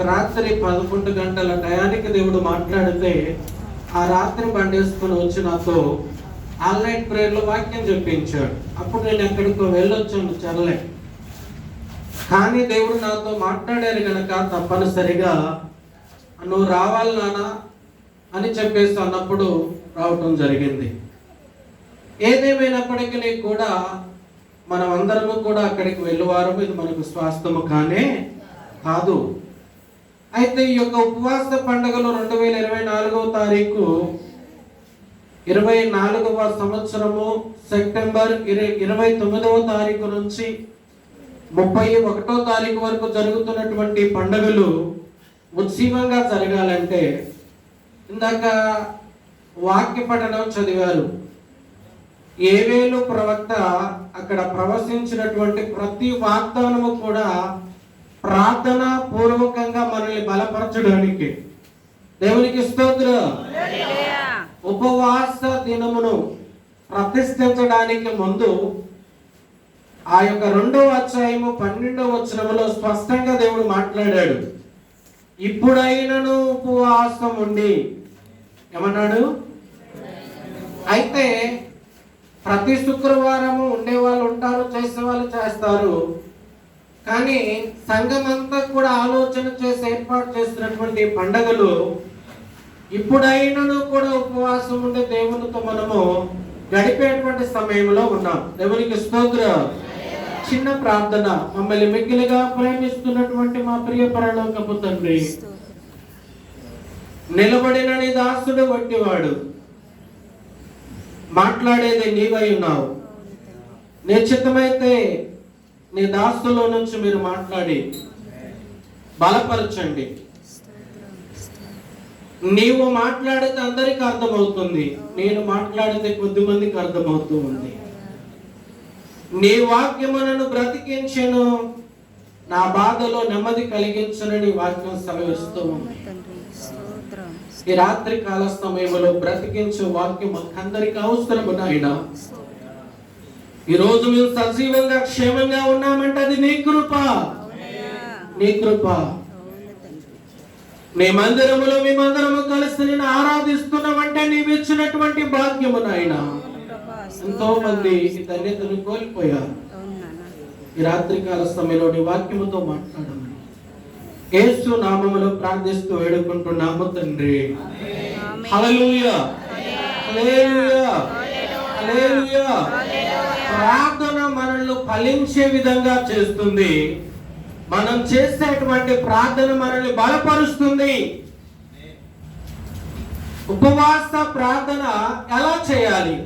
రాత్రి 11 గంటల టయానికి దేవుడు మాట్లాడితే ఆ రాత్రి బండేసుకుని వచ్చి నాతో ఆన్లైన్ ప్రేయర్లో వాక్యం చెప్పించాడు. అప్పుడు నేను ఎక్కడికో వెళ్ళొచ్చాను చల్లే, కానీ దేవుడు నాతో మాట్లాడారు కనుక తప్పనిసరిగా నువ్వు రావాలి నాన్న అని చెప్పేసి అన్నప్పుడు రావటం జరిగింది. ఏదేమైనప్పటికీ కూడా మనం అందరము కూడా అక్కడికి వెళ్ళేవారు. ఇది మనకు స్వాస్థ్యము కానే కాదు. అయితే ఈ యొక్క ఉపవాస పండుగలు 2024వ తారీఖు 24వ సంవత్సరము సెప్టెంబర్ 29వ తారీఖు నుంచి 31వ తారీఖు వరకు జరుగుతున్నటువంటి పండుగలు ఉత్సవంగా జరగాలంటే ఇందాక వాక్య పఠనం చదివారు. ఏవేలు ప్రవక్త అక్కడ ప్రవశించినటువంటి ప్రతి వాగ్దానము కూడా ప్రార్థన పూర్వకంగా మనల్ని బలపరచడానికి. దేవునికి స్తోత్రం. ఉపవాస దినమును ప్రతిష్ఠించడానికి ముందు ఆ యొక్క 2వ అధ్యాయము 12వ వచనములో స్పష్టంగా దేవుడు మాట్లాడాడు. ఇప్పుడైనను ఉపవాసం ఉండి ఏమన్నాడు? అయితే ప్రతి శుక్రవారము ఉండేవాళ్ళు ఉంటారు, చేసేవాళ్ళు చేస్తారు. కానీ సంఘమంతా కూడా ఆలోచన చేసి ఏర్పాటు చేసినటువంటి పండుగలు ఇప్పుడైనను కూడా ఉపవాసం ఉండే దేవునితో మనము గడిపేటువంటి సమయంలో ఉన్నాం. దేవునికి స్తోత్రం. చిన్న ప్రార్థన. మమ్మల్ని మిక్కిలిగా ప్రేమిస్తున్నటువంటి మా ప్రియ పరలోకపు తండ్రి, నిలబడిన నీ దాసుడు వంటివాడు, మాట్లాడేది నీవై ఉన్నావు. నిశ్చితమైతే నీ దాసులో నుంచి మీరు మాట్లాడి బలపరచండి. నీవు మాట్లాడితే అందరికి అర్థమవుతుంది, నేను మాట్లాడితే కొద్ది మందికి అర్థమవుతూ ఉంది. నీ వాక్యము నన్ను బ్రతికించెను, నా బాధలో నెమ్మది కలిగించనని వాక్యం సెలవిస్తూ ఉంది. ఈ రాత్రి కాల సమయంలో బ్రతికించే వాక్యం మనకందరికి అవసరము నాయనా. ఈ రోజు మేము సజీవంగా క్షేమంగా ఉన్నామంటే అది నీ కృప, నీ కృప. నీ మందిరములో మేమందరము కలిసి నేను ఆరాధిస్తున్నామంటే నీవు ఇచ్చినటువంటి భాగ్యము నాయనా. ఎంతో మంది ఈ ధన్యతను కోల్పోయారు. ఈ రాత్రి కాల సమయంలో నీ వాక్యముతో మాట్లాడమని యేసు నామములో ప్రార్థిస్తూ వేడుకుంటున్నాము తండ్రి. హల్లెలూయా, హల్లెలూయా, హల్లెలూయా. ప్రార్థన మనల్ని ఫలించే విధంగా చేస్తుంది. మనం చేసేటువంటి ప్రార్థన మనల్ని బలపరుస్తుంది. ఉపవాస ప్రార్థన ఎలా చేయాలి?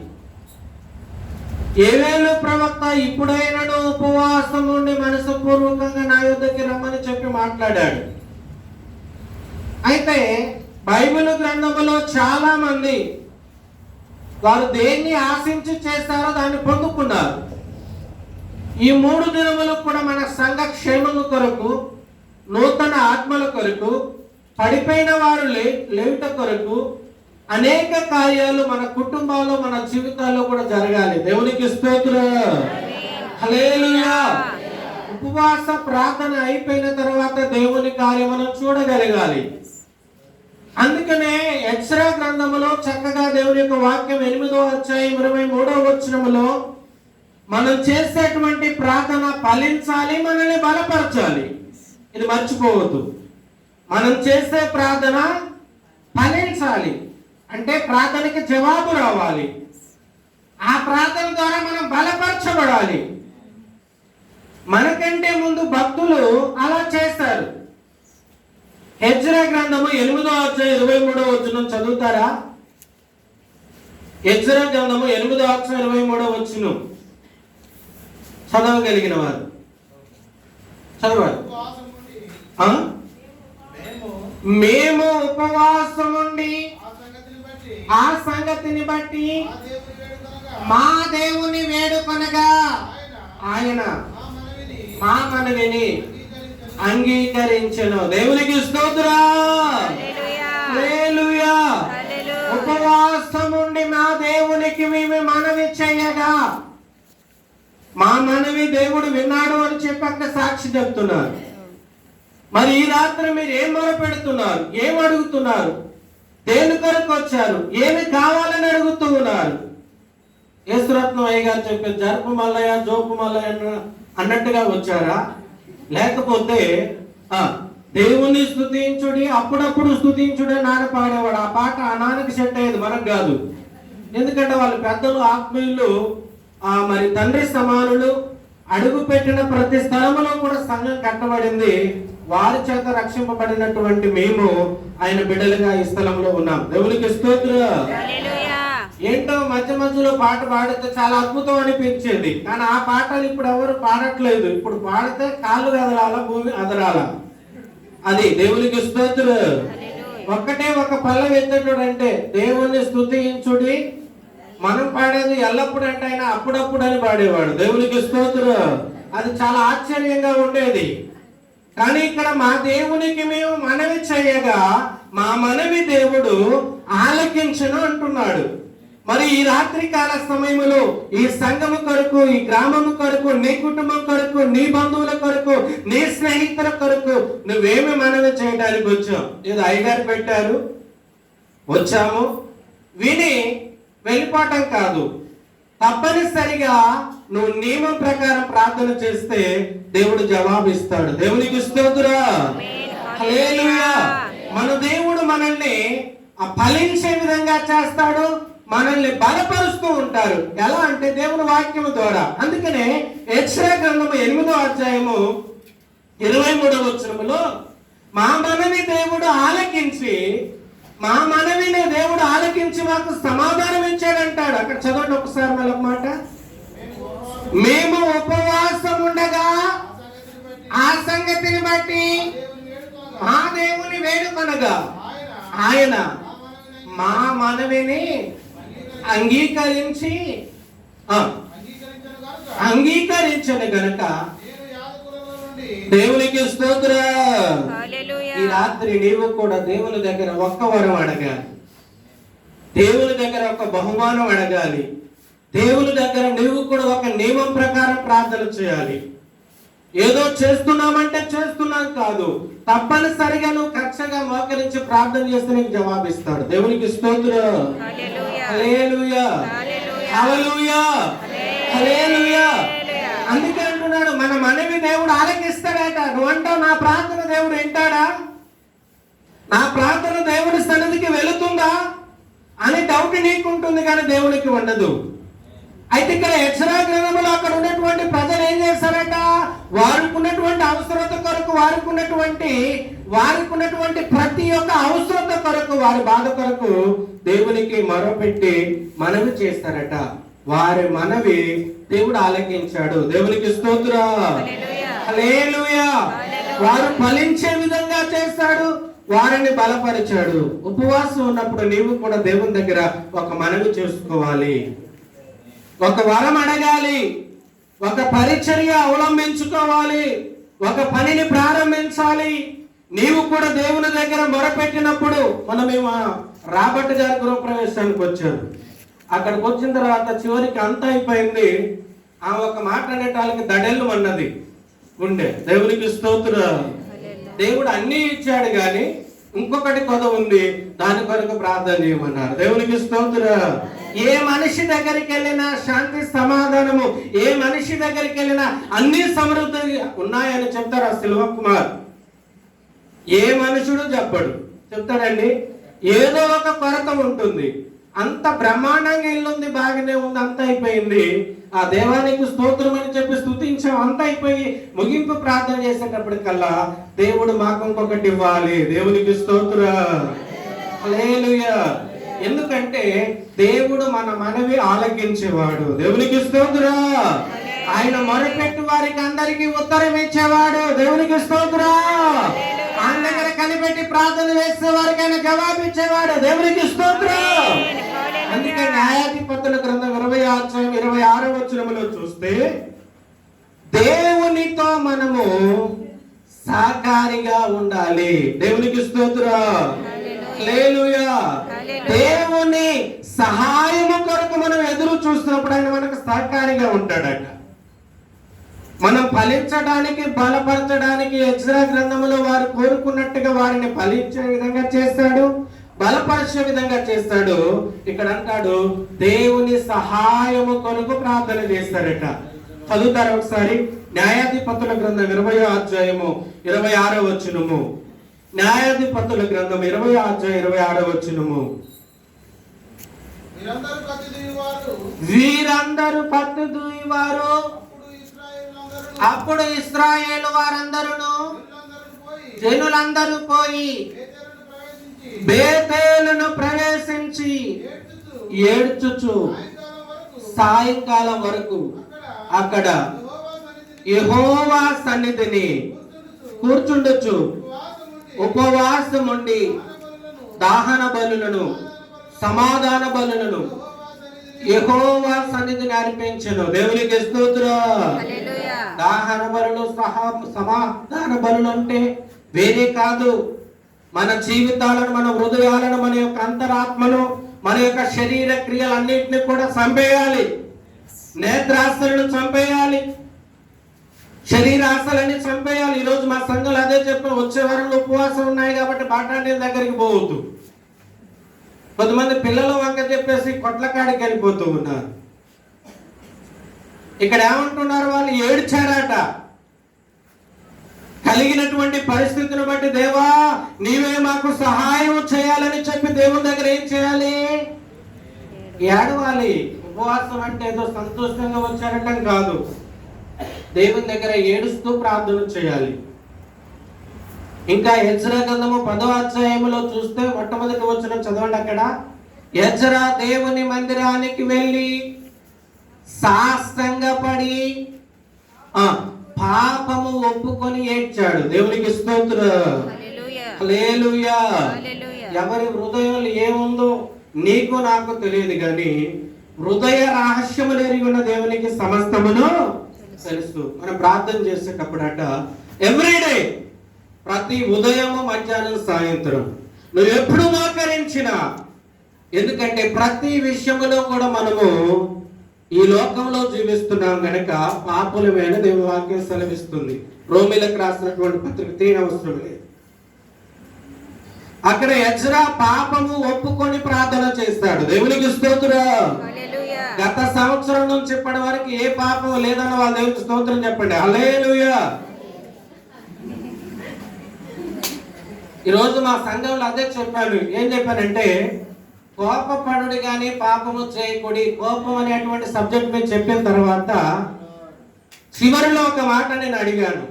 ఏవేలు ప్రవక్త ఇప్పుడైనను ఉపవాసం నుండి మనసుపూర్వకంగా నా యొద్దకి రమ్మని చెప్పి మాట్లాడాడు. అయితే బైబిల్ గ్రంథములో చాలా మంది వారు దేన్ని ఆశించి చేస్తారో దాన్ని పొందుకున్నారు. ఈ 3 దినములు కూడా మన సంఘ క్షేమము కొరకు, నూతన ఆత్మల కొరకు, పడిపోయిన వారు లేవుట కొరకు అనేక కార్యాలు మన కుటుంబాల్లో, మన జీవితాల్లో కూడా జరగాలి. దేవునికి స్తోత్రం. హల్లెలూయా. ఉపవాస ప్రార్థన అయిపోయిన తర్వాత దేవుని కార్యమును చూడగలగాలి. అందుకనే ఎజ్రా గ్రంథములో చక్కగా దేవుని యొక్క వాక్యం 8వ అధ్యాయం 23వ వచనములో మనం చేసేటువంటి ప్రార్థన ఫలించాలి, మనల్ని బలపరచాలి. ఇది మర్చిపోవద్దు. మనం చేసే ప్రార్థన ఫలించాలి అంటే ప్రార్థనకి జవాబు రావాలి. ఆ ప్రార్థన ద్వారా మనం బలపరచబడాలి. మనకంటే ముందు భక్తులు అలా చేశారు. ఎజ్రా గ్రంథము 8వ అధ్యాయం 23వ వచనం చదువుతారా? ఎజ్రా గ్రంథము 8వ అధ్యాయం 23వ వచనం చదవగలిగిన వారు చదవాలి. మేము ఉపవాసం ఉండి ఆ సంగతిని బట్టి మా దేవుని వేడుకొనగా ఆయన మా మనవిని అంగీకరించెను. దేవునికి స్తోత్రం. హల్లెలూయా. ఉపవాసం ఉండి మా దేవునికి మేము మనవి చేయగా మా మనవి దేవుడు విన్నాడు అని చెప్పి అక్కడ సాక్షి చెప్తున్నారు. మరి ఈ రాత్రి మీరు ఏం మొరపెడుతున్నారు? ఏం అడుగుతున్నారు? దేని కొరకు వచ్చారు? ఏమి కావాలని అడుగుతూ ఉన్నారు? యేసురత్నం అయ్య గారు చెప్పే జరుపు మల్లయ్య జోపు మల్లయ్య అన్నట్టుగా వచ్చారా? లేకపోతే దేవుణ్ణి స్తుతించుడి, అప్పుడప్పుడు స్తుతించుడి నాన్న పాడేవాడు. ఆ పాట ఆ నాన్నకి సెట్ అయ్యేది, మనకు కాదు. ఎందుకంటే వాళ్ళ పెద్దలు ఆత్మీయులు, మరి తండ్రి సమానులు. అడుగు పెట్టిన ప్రతి స్థలంలో కూడా సంఘం కట్టబడింది. వారి చేత రక్షింపబడినటువంటి మేము ఆయన బిడ్డలుగా ఈ స్థలంలో ఉన్నాం. దేవునికి స్తోత్రం. ఏంటో మధ్య మధ్యలో పాట పాడితే చాలా అద్భుతం అనిపించేది, కానీ ఆ పాటలు ఇప్పుడు ఎవరు పాడట్లేదు. ఇప్పుడు పాడితే కాళ్ళు కదలాల, భూమి అదరాల. అది దేవునికి స్తోత్రం. ఒక్కటే ఒక పల్లవి ఎత్తడు అంటే దేవుణ్ణి స్తుతించుడి. మనం పాడేది ఎల్లప్పుడు అంటే ఆయన అప్పుడప్పుడు అని పాడేవాడు. దేవునికి స్తోత్రం. అది చాలా ఆశ్చర్యంగా ఉండేది. కానీ ఇక్కడ మా దేవునికి మేము మనవి చేయగా మా మనవి దేవుడు ఆలకించను అంటున్నాడు. మరి ఈ రాత్రి కాల సమయంలో ఈ సంఘము కొరకు, ఈ గ్రామము కొరకు, నీ కుటుంబం కొరకు, నీ బంధువుల కొరకు, నీ స్నేహితుల కొరకు నువ్వేమి మనవి చేయడానికి వచ్చావు? ఏదో అయ్యగారు పెట్టారు, వచ్చాము, విని వెళ్ళిపోవటం కాదు. తప్పనిసరిగా నువ్వు నియమం ప్రకారం ప్రార్థన చేస్తే దేవుడు జవాబిస్తాడు. దేవునికి స్తోత్రం. హల్లెలూయా. మన దేవుడు మనల్ని ఫలించే విధంగా చేస్తాడు, మనల్ని బలపరుస్తూ ఉంటారు. ఎలా అంటే దేవుని వాక్యం ద్వారా. అందుకనే యెషయా గ్రంథము 8వ అధ్యాయము 23వ వచనములో మా మనవి దేవుడు ఆలకించి, మా మనవిని దేవుడు ఆలకించి మాకు సమాధానం ఇచ్చాడంటాడు. అక్కడ చదవండి ఒకసారి మళ్ళీ ఒక మాట. మేము ఉపవాసం ఉండగా ఆ సంగతిని బట్టి మా దేవుని వేడుకొనగా ఆయన మా మనవిని అంగీకరించను గనుక దేవునికి స్తోత్రం. ఈ రాత్రి నీవు కూడా దేవుని దగ్గర ఒక్క వరం అడగాలి, దేవుని దగ్గర ఒక బహుమానం అడగాలి, దేవుని దగ్గర నీవు కూడా ఒక నియమం ప్రకారం ప్రార్థన చేయాలి. ఏదో చేస్తున్నామంటే చేస్తున్నాం కాదు, తప్పనిసరిగా నువ్వు కక్షగా మోకరించి ప్రార్థన చేస్తే నీకు జవాబిస్తాడు. దేవునికి స్తోత్రం. హల్లెలూయా, హల్లెలూయా, హల్లెలూయా. అందుకే అంటున్నాడు మన మనవి దేవుడు ఆలకిస్తాడట. నువ్వంటావు నా ప్రార్థన దేవుడు వింటాడా, నా ప్రార్థన దేవుడి సన్నిధికి వెళుతుందా అని డౌట్ నీకుంటుంది, కానీ దేవునికి ఉండదు. అయితే ఇక్కడ యెషయా గ్రంథంలో అక్కడ ఉన్నటువంటి ప్రజలు ఏం చేశారట? వారుకున్నటువంటి అవసరత కొరకు, వారికున్నటువంటి ప్రతి ఒక్క అవసరత కొరకు, వారి బాధ కొరకు దేవునికి మొరపెట్టి మనవి చేస్తారట. వారి మనవి దేవుడు ఆలకించాడు. దేవునికి స్తోత్రం. హల్లెలూయా. వారు ఫలించే విధంగా చేస్తాడు, వారిని బలపరిచాడు. ఉపవాసం ఉన్నప్పుడు నీవు కూడా దేవుని దగ్గర ఒక మనవి చేసుకోవాలి, ఒక వరం అడగాలి, ఒక పరిచర్య అవలంబించుకోవాలి, ఒక పనిని ప్రారంభించాలి. నీవు కూడా దేవుని దగ్గర మొరపెట్టినప్పుడు, మేము రాబర్ట్ గారి గృహప్రవేశానికి వచ్చాను. అక్కడికి వచ్చిన తర్వాత చివరికి అంతా అయిపోయింది. ఆ ఒక మాట అనేటానికి దడెల్లు అన్నది ఉండే. దేవునికి స్తోత్రం. దేవుడు అన్ని ఇచ్చాడు, కానీ ఇంకొకటి కొద ఉంది, దాని కొరకు ప్రార్థన చేయమన్నారు. దేవునికి స్తోత్రం. ఏ మనిషి దగ్గరికి వెళ్ళినా శాంతి సమాధానము, ఏ మనిషి దగ్గరికి వెళ్ళినా అన్ని సమృద్ధి ఉన్నాయని చెప్తారు ఆ శిల్వ కుమార్. ఏ మనుషుడు చెప్పడు, చెప్తాడండి. ఏదో ఒక కొరత ఉంటుంది. అంత బ్రహ్మాండంగా ఇల్లుంది, బాగానే ఉంది, అంత అయిపోయింది, ఆ దేవానికి స్తోత్రం అని చెప్పి స్తుతించాం, అంత అయిపోయి ముగింపు ప్రార్థన చేసేటప్పటికల్లా దేవుడు మాకు ఇంకొకటి ఇవ్వాలి. దేవునికి స్తోత్రం. హల్లెలూయా. ఎందుకంటే దేవుడు మన మనవి ఆలకించేవాడు. దేవునికి స్తోత్రం. ఆయన మొరపెట్టు వారికి అందరికి ఉత్తరం ఇచ్చేవాడు. దేవునికి స్తోత్రం. ఆయన దగ్గర కనిపెట్టి ప్రార్థన చేసే వారికి ఆయన జవాబు ఇచ్చేవాడు. దేవునికి స్తోత్రం. అందుకే న్యాయాధిపతుల గ్రంథం 26వ వచనములో చూస్తే దేవునితో మనము సహకారిగా ఉండాలి. దేవునికి స్తోత్రం. హల్లెలూయా. దేవుని సహాయము కొరకు మనం ఎదురు చూస్తున్నప్పుడు ఆయన మనకు సహకారిగా ఉంటాడట. మనం ఫలించడానికి, బలపరచడానికి ఎజ్రా గ్రంథములో వారు కోరుకున్నట్టుగా వారిని ఫలించే విధంగా చేస్తాడు, బలపరిచే విధంగా చేస్తాడు. ఇక్కడ అంటాడు దేవుని సహాయము కొరకు ప్రార్థన చేస్తారట. చదువుతారు ఒకసారి న్యాయాధిపతుల గ్రంథం 20వ అధ్యాయము 26వ వచనము. న్యాయాధిపతుల గ్రంథం 20వ అధ్యాయం 26వ వచనము. వీరందరూ పత్తు దూయివారు, అప్పుడు ఇశ్రాయేలు వారందరూ జనులందరూ పోయి బేతేలును ప్రవేశించి ఏడ్చుచు సాయంకాలం వరకు అక్కడ యెహోవా సన్నిధిని కూర్చుండొచ్చు, ఉపవాసముండి దహన బలులను, సమాధాన బలులను యెహోవా సన్నిధిని అర్పించెను. దేవునికి స్తోత్రం. దహన బలులు, సమాధాన బలులు అంటే వేరే కాదు. మన జీవితాలను, మన హృదయాలను, మన యొక్క అంతరాత్మను, మన యొక్క శరీర క్రియలన్నింటినీ కూడా చంపేయాలి. నేత్రాశలను చంపేయాలి, శరీరాశలన్నీ చంపేయాలి. ఈరోజు మా సంఘాలు అదే చెప్పారు, వచ్చే వారంలో ఉపవాసం ఉన్నాయి కాబట్టి బాటాండీ దగ్గరికి పోవద్దు. కొంతమంది పిల్లలు వంక చెప్పేసి కొట్ల కాడికి వెళ్ళిపోతూ ఉన్నారు. ఇక్కడ ఏమంటున్నారు, వాళ్ళు ఏడ్చారట. కలిగినటువంటి పరిస్థితిని బట్టి దేవా నీవే మాకు సహాయం చేయాలని చెప్పి దేవుని దగ్గర ఏం చేయాలి? ఏడవాలి. ఉపవాసం అంటే ఏదో సంతోషంగా వచ్చారటం కాదు, దేవుని దగ్గర ఏడుస్తూ ప్రార్థన చేయాలి. ఇంకా ఎజ్రా గ్రంథము 10వ అధ్యాయములో చూస్తే మొట్టమొదటి వచనం చదవండి. అక్కడ ఎజ్రా దేవుని మందిరానికి వెళ్ళి సాష్టాంగపడి పాపము ఒప్పుకొని ఏడ్చాడు. దేవునికి స్తోత్రం. హల్లెలూయా. ఎవరి హృదయంలో ఏముందో నీకు నాకు తెలియదు, కానీ హృదయ రహస్యములు ఎరిగి ఉన్న దేవునికి సమస్తమును తెలుసు. మనం ప్రార్థన చేసేటప్పుడు అట ఎవ్రీడే, ప్రతి ఉదయము, మధ్యాహ్నం, సాయంత్రం నువ్వు ఎప్పుడు మోకరించినా, ఎందుకంటే ప్రతి విషయములో కూడా మనము ఈ లోకంలో జీవిస్తున్నాం గనక పాపులమైన దేవుని వాక్యం సెలవిస్తుంది. రోమీలకు రాసినటువంటి పత్రిక తీయనవసరం లేదు. అక్కడ ఎజ్రా పాపము ఒప్పుకొని ప్రార్థన చేస్తాడు. దేవునికి స్తోత్రం. గత సంవత్సరం నుంచి ఇప్పటి వరకు ఏ పాపం లేదన్న వాళ్ళ దేవునికి స్తోత్రం చెప్పండి. హల్లెలూయా. ఈరోజు మా సంఘంలో అదే చెప్పాను. ఏం చెప్పానంటే, కోపపడుడి కానీ పాపము చేయకూడి. కోపం అనేటువంటి సబ్జెక్ట్ మీద చెప్పిన తర్వాత చివరిలో ఒక మాట నేను అడిగాను.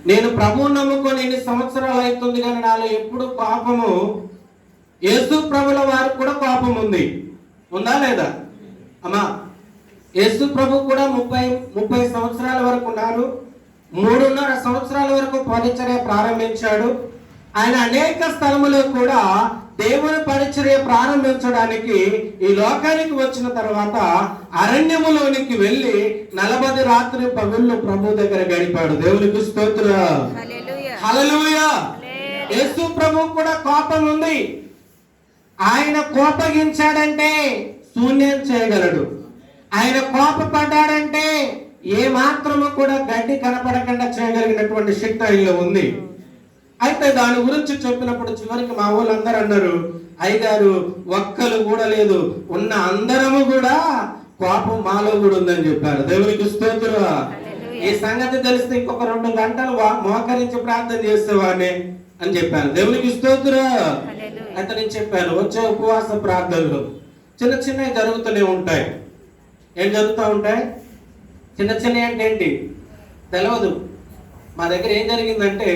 నేను ప్రభువుని నమ్ముకొని ఎన్ని సంవత్సరాలు అవుతుంది, కానీ నాలో ఎప్పుడు పాపము, యేసు ప్రభుల వారికి కూడా పాపం ఉంది, ఉందా లేదా అమ్మా? యేసు ప్రభు కూడా 30 సంవత్సరాల వరకు ఉన్నారు. 3.5 సంవత్సరాల వరకు పరిచర్య ప్రారంభించాడు. ఆయన అనేక స్థలములో కూడా దేవుని పరిచర్య ప్రారంభించడానికి ఈ లోకానికి వచ్చిన తర్వాత అరణ్యములోనికి వెళ్ళి 40 రాత్రి పగుళ్ళు ప్రభు దగ్గర గడిపాడు. దేవునికి స్తోత్రం. హల్లెలూయా. యేసు ప్రభు కూడా కోపం ఉంది. ఆయన కోపగించాడంటే శూన్యం చేయగలడు. ఆయన కోపపడ్డాడంటే ఏ మాత్రము కూడా గడ్డి కనపడకుండా చేయగలిగినటువంటి శక్తి ఆయనలో ఉంది. అయితే దాని గురించి చెప్పినప్పుడు చివరికి మా వాళ్ళందరూ అన్నారు, అయ్యగారు ఒక్కలు కూడా లేదు, ఉన్న అందరము కూడా కోపం మాలో కూడా ఉందని చెప్పారు. దేవునికి స్తోత్రం. ఈ సంగతి తెలిస్తే ఇంకొక 2 గంటలు మోకరించి ప్రార్థన చేసేవాడిని అని చెప్పాను. దేవునికి స్తోత్రం. అయితే నేను చెప్పాను, వచ్చే ఉపవాస ప్రార్థనలు చిన్న చిన్నవి జరుగుతూనే ఉంటాయి. ఏం జరుగుతూ ఉంటాయి? చిన్న చిన్నవి అంటే ఏంటి తెలియదు. మా దగ్గర ఏం జరిగిందంటే,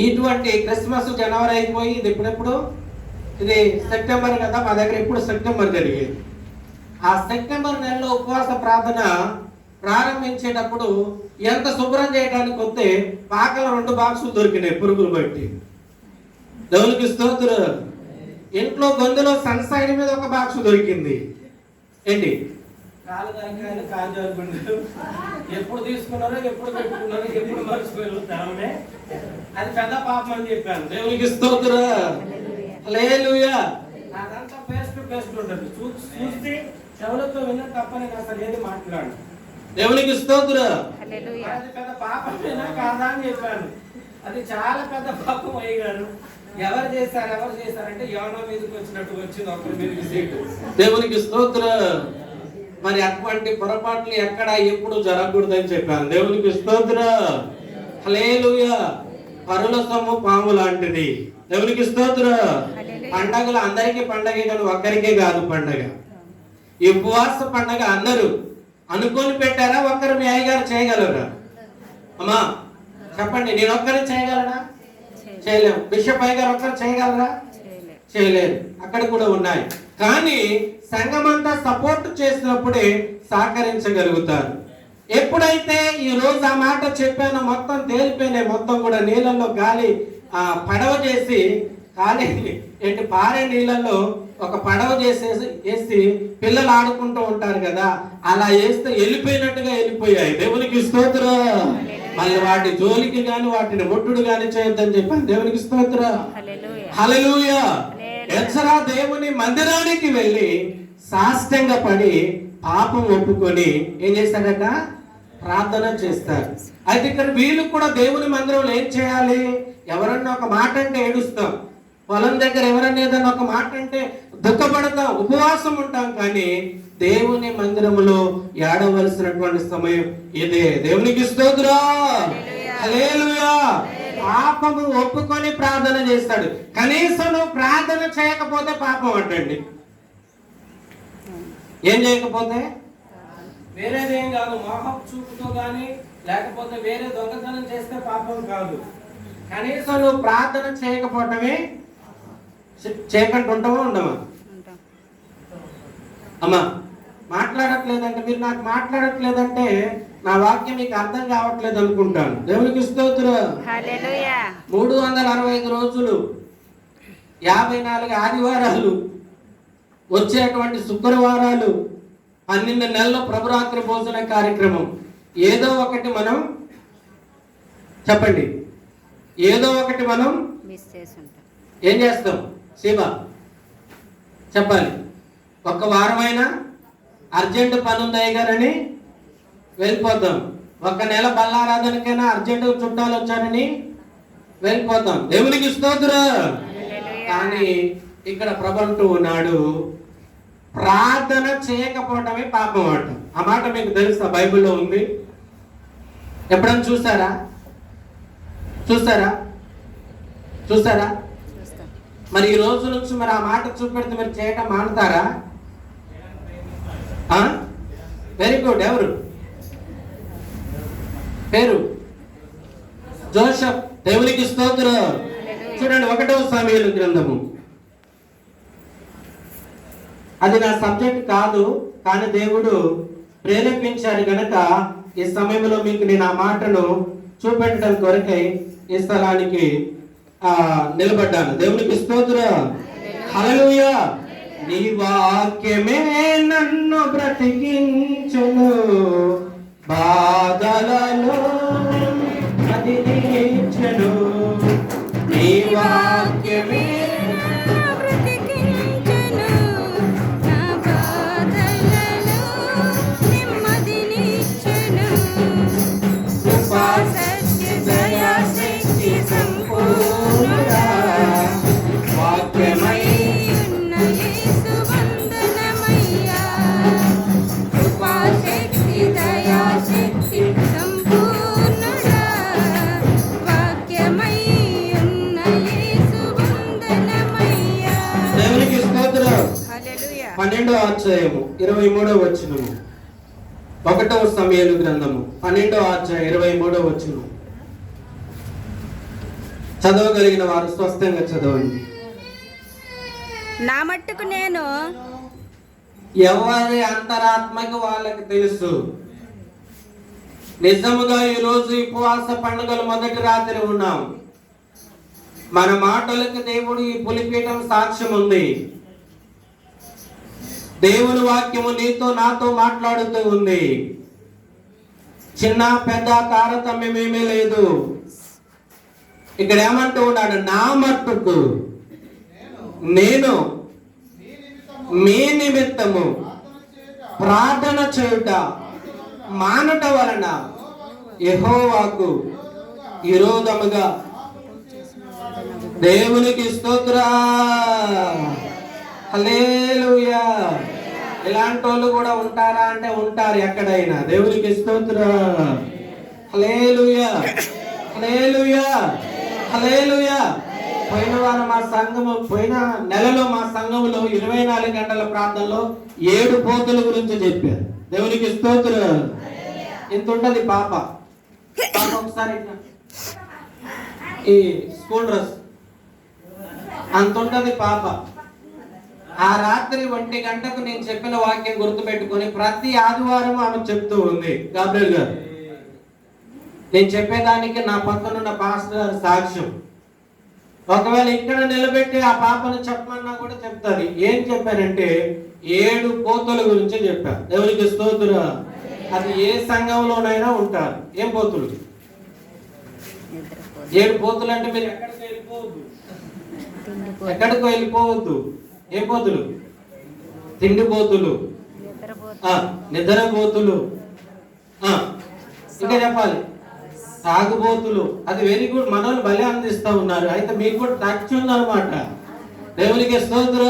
ఇటువంటి క్రిస్మస్ జనవరి అయిపోయి ఇది ఎప్పుడెప్పుడు, ఇది సెప్టెంబర్ కదా, మా దగ్గర ఇప్పుడు సెప్టెంబర్ జరిగేది. ఆ సెప్టెంబర్ నెలలో ఉపవాస ప్రార్థన ప్రారంభించేటప్పుడు ఎంత శుభ్రం చేయడానికి వస్తే పాకల 2 బాక్సులు దొరికినాయి పురుగులు బట్టి. దేవునికి స్తోత్రం. ఇంట్లో గొంతులో సన్సైడ్ మీద ఒక బాక్స్ దొరికింది. ఏంటి కాలు తరకాయలు, కాజాలు ఎప్పుడు తీసుకున్నారో, ఎప్పుడు పెట్టుకున్నారో, ఎప్పుడు మర్చిపోయి అది పెద్ద పాపం అని చెప్పాను. దేవునికి స్తోత్రం. హల్లెలూయా. అదంతా పేస్ట్ ఉంటుంది. చూస్తే చెవులతో విన్న తప్ప నేను అసలు ఏది మాట్లాడు. దేవునికి స్తోత్రం. అది పెద్ద పాపమేనా కాదా అని చెప్పాను. అది చాలా పెద్ద పాపం అయ్యారు. ఎవరు చేశారంటే యోనా మీదకి వచ్చినట్టు వచ్చింది ఒకరి మీదకి సీటు. దేవునికి స్తోత్రం. మరి అటువంటి పొరపాట్లు ఎక్కడ ఎప్పుడు జరగకూడదని చెప్పాను. దేవునికి స్తోత్రం. హల్లెలూయా. పరుల సొమ్ము పాము లాంటిది. దేవునికి స్తోత్రం. పండగలు అందరికీ పండగే కానీ ఒక్కరికే కాదు పండగ. ఈ ఉపవాస పండగ అందరూ అనుకొని పెట్టారా? ఒక్కరు మీ అయ్యగారు చేయగలరా? అమ్మా చెప్పండి, నేను ఒక్కరిని చేయగలరా? చేయలేము. బిషప్ అయ్యగారు ఒక్కరు చేయగలరా? చేయలేరు. అక్కడ కూడా ఉన్నాయి. కానీ సంఘమంతా సపోర్ట్ చేసినప్పుడే సహకరించగలుగుతారు. ఎప్పుడైతే ఈ రోజు ఆ మాట చెప్పానో మొత్తం తేలిపోయినాయి. మొత్తం కూడా నీళ్ళల్లో గాలి పడవ చేసి కానీ ఏంటి పారే నీళ్ళల్లో ఒక పడవ వేసి పిల్లలు ఆడుకుంటూ ఉంటారు కదా, అలా వేస్తే వెళ్ళిపోయినట్టుగా వెళ్ళిపోయాయి. దేవునికి స్తోత్రం. మళ్ళీ వాటి జోలికి గాని వాటిని ముట్టుడు గాని చేయొద్దని చెప్పాను. దేవునికి స్తోత్రం. హల్లెలూయా. ఎజ్రా దేవుని మందిరానికి వెళ్ళి సాష్టంగా పడి పాపం ఒప్పుకొని ఏం చేస్తాడట? ప్రార్థన చేస్తారు. అయితే ఇక్కడ వీళ్ళు కూడా దేవుని మందిరంలో ఏం చేయాలి? ఎవరన్నా ఒక మాట అంటే ఏడుస్తాం, పొలం దగ్గర ఎవరన్నా ఏదన్నా ఒక మాట అంటే దుఃఖపడతాం, ఉపవాసం ఉంటాం. కానీ దేవుని మందిరంలో ఏడవలసినటువంటి సమయం ఇదే. దేవునికి స్తోత్రం. హల్లెలూయా. పాపము ఒప్పుకొని ప్రార్థన చేస్తాడు. కనీసం నువ్వు ప్రార్థన చేయకపోతే పాపం అంటండి. ఏం చేయకపోతే వేరేదేం కాదు. మోహం చూపుతో గాని లేకపోతే వేరే దొంగతనం చేస్తే పాపం కాదు. కనీసం నువ్వు ప్రార్థన చేయకపోవటమే. చేయకుండా ఉంటావా? ఉండమా? అమ్మా మాట్లాడట్లేదంటే మీరు నాకు మాట్లాడట్లేదంటే నా వాక్యం మీకు అర్థం కావట్లేదు అనుకుంటాను. దేవునికి స్తోత్రం. 365 రోజులు 54 ఆదివారాలు వచ్చేటువంటి శుక్రవారాలు 12 నెలల ప్రభురాత్రి భోజన కార్యక్రమం. ఏదో ఒకటి మనం చెప్పండి, ఏదో ఒకటి మనం ఏం చేస్తాం? శివ చెప్పాలి. ఒక్క వారమైనా అర్జెంట్ పని ఉంది అయ్యగారని వెళ్ళిపోతాం. ఒక నెల బల్లారాధనకైనా అర్జెంట్ చుట్టాలు వచ్చారని వెళ్ళిపోతాం. దేవునికి స్తోత్రం. కానీ ఇక్కడ ప్రభంటూ ఉన్నాడు, ప్రార్థన చేయకపోవటమే పాపం అంట. ఆ మాట మీకు తెలుసా? బైబిల్లో ఉంది. ఎప్పుడైనా చూసారా? చూసారా? మరి ఈ రోజు నుంచి మరి ఆ మాట చూపెడితే మీరు చేయటం మానుతారా? Very good. ఎవరు పేరు? జోసెఫ్. దేవునికి స్తోత్రం. చూడండి 1వ సమూయేలు గ్రంథము. అది నా సబ్జెక్ట్ కాదు, కానీ దేవుడు ప్రేరేపించారు కనుక ఈ సమయంలో మీకు నేను ఆ మాటను చూపెట్టడం కొరకై ఈ స్థలానికి నిలబడ్డాను. దేవునికి స్తోత్రం. హల్లెలూయా. నీ వాక్యమే నన్ను బ్రతికించును, బాధలలో అది నీచెను. నీ వాక్యమే అధ్యాయము 23వ వచనము. 1వ సమూయేలు గ్రంథము 12వ అధ్యాయం 23వ వచనం. చదవగలిగిన వారు స్పష్టంగా చదవండి. నా మట్టుకు నేను ఎవరి అంతరాత్మకు వాళ్ళకి తెలుసు. నిజముగా ఈ రోజు ఉపవాస పండుగలు మొదటి రాత్రి ఉన్నాం. మన మాటలకు దేవుడు ఈ పులిపీఠం సాక్ష్యం ఉంది. దేవుని వాక్యము నీతో నాతో మాట్లాడుతూ ఉంది. చిన్న పెద్ద తారతమ్యం ఏమీ లేదు. ఇక్కడ ఏమంటూ ఉన్నాడు? నా మట్టుకు నేను మీ నిమిత్తము ప్రార్థన చేయుట మానుట వలన యెహోవాకు విరోధముగా దేవునికి స్తోత్ర. హల్లెలూయా. ఇలాంటి వాళ్ళు కూడా ఉంటారా అంటే ఉంటారు ఎక్కడైనా. దేవునికి స్తోత్ర. హల్లెలూయా, హల్లెలూయా, హల్లెలూయా. పోయిన వారం మా సంఘము, పోయిన నెలలో మా సంఘములో 24 గంటల ప్రార్థనలో 7 పోతుల గురించి చెప్పారు. దేవునికి స్తోత్ర. ఇంత ఉంటది పాప. ఒకసారి ఈ స్కూల్ డ్రెస్ అంత ఉంటది పాప. ఆ రాత్రి 1 గంటకు నేను చెప్పిన వాక్యం గుర్తుపెట్టుకొని ప్రతి ఆదివారం ఆమె చెప్తూ ఉంది. గాబ్రియల్ గారు, నేను చెప్పేదానికి నా పక్కనున్న పాస్టర్ గారు సాక్ష్యం. ఒకవేళ ఇక్కడ నిలబెట్టి ఆ పాపను చెప్పమన్నా కూడా చెప్తారు. ఏం చెప్పానంటే 7 పోతుల గురించి చెప్పారు. దేవునికి స్తోత్ర. అది ఏ సంఘంలోనైనా ఉంటారు. ఏం పోతులు? 7 పోతులు అంటే మీరు ఎక్కడికి వెళ్ళిపోవద్దు, ఎక్కడికో వెళ్ళిపోవద్దు. ఏం పోతులు? తిండిపోతులు, నిద్రపోతులు, ఇంకా చెప్పాలి తాగుబోతులు. అది వెరీ గుడ్. మనోళ్ళు భలే అందిస్తా ఉన్నారు. అయితే మీకు కూడా టచ్ ఉంది అనమాట. దేవునికి స్తోత్ర.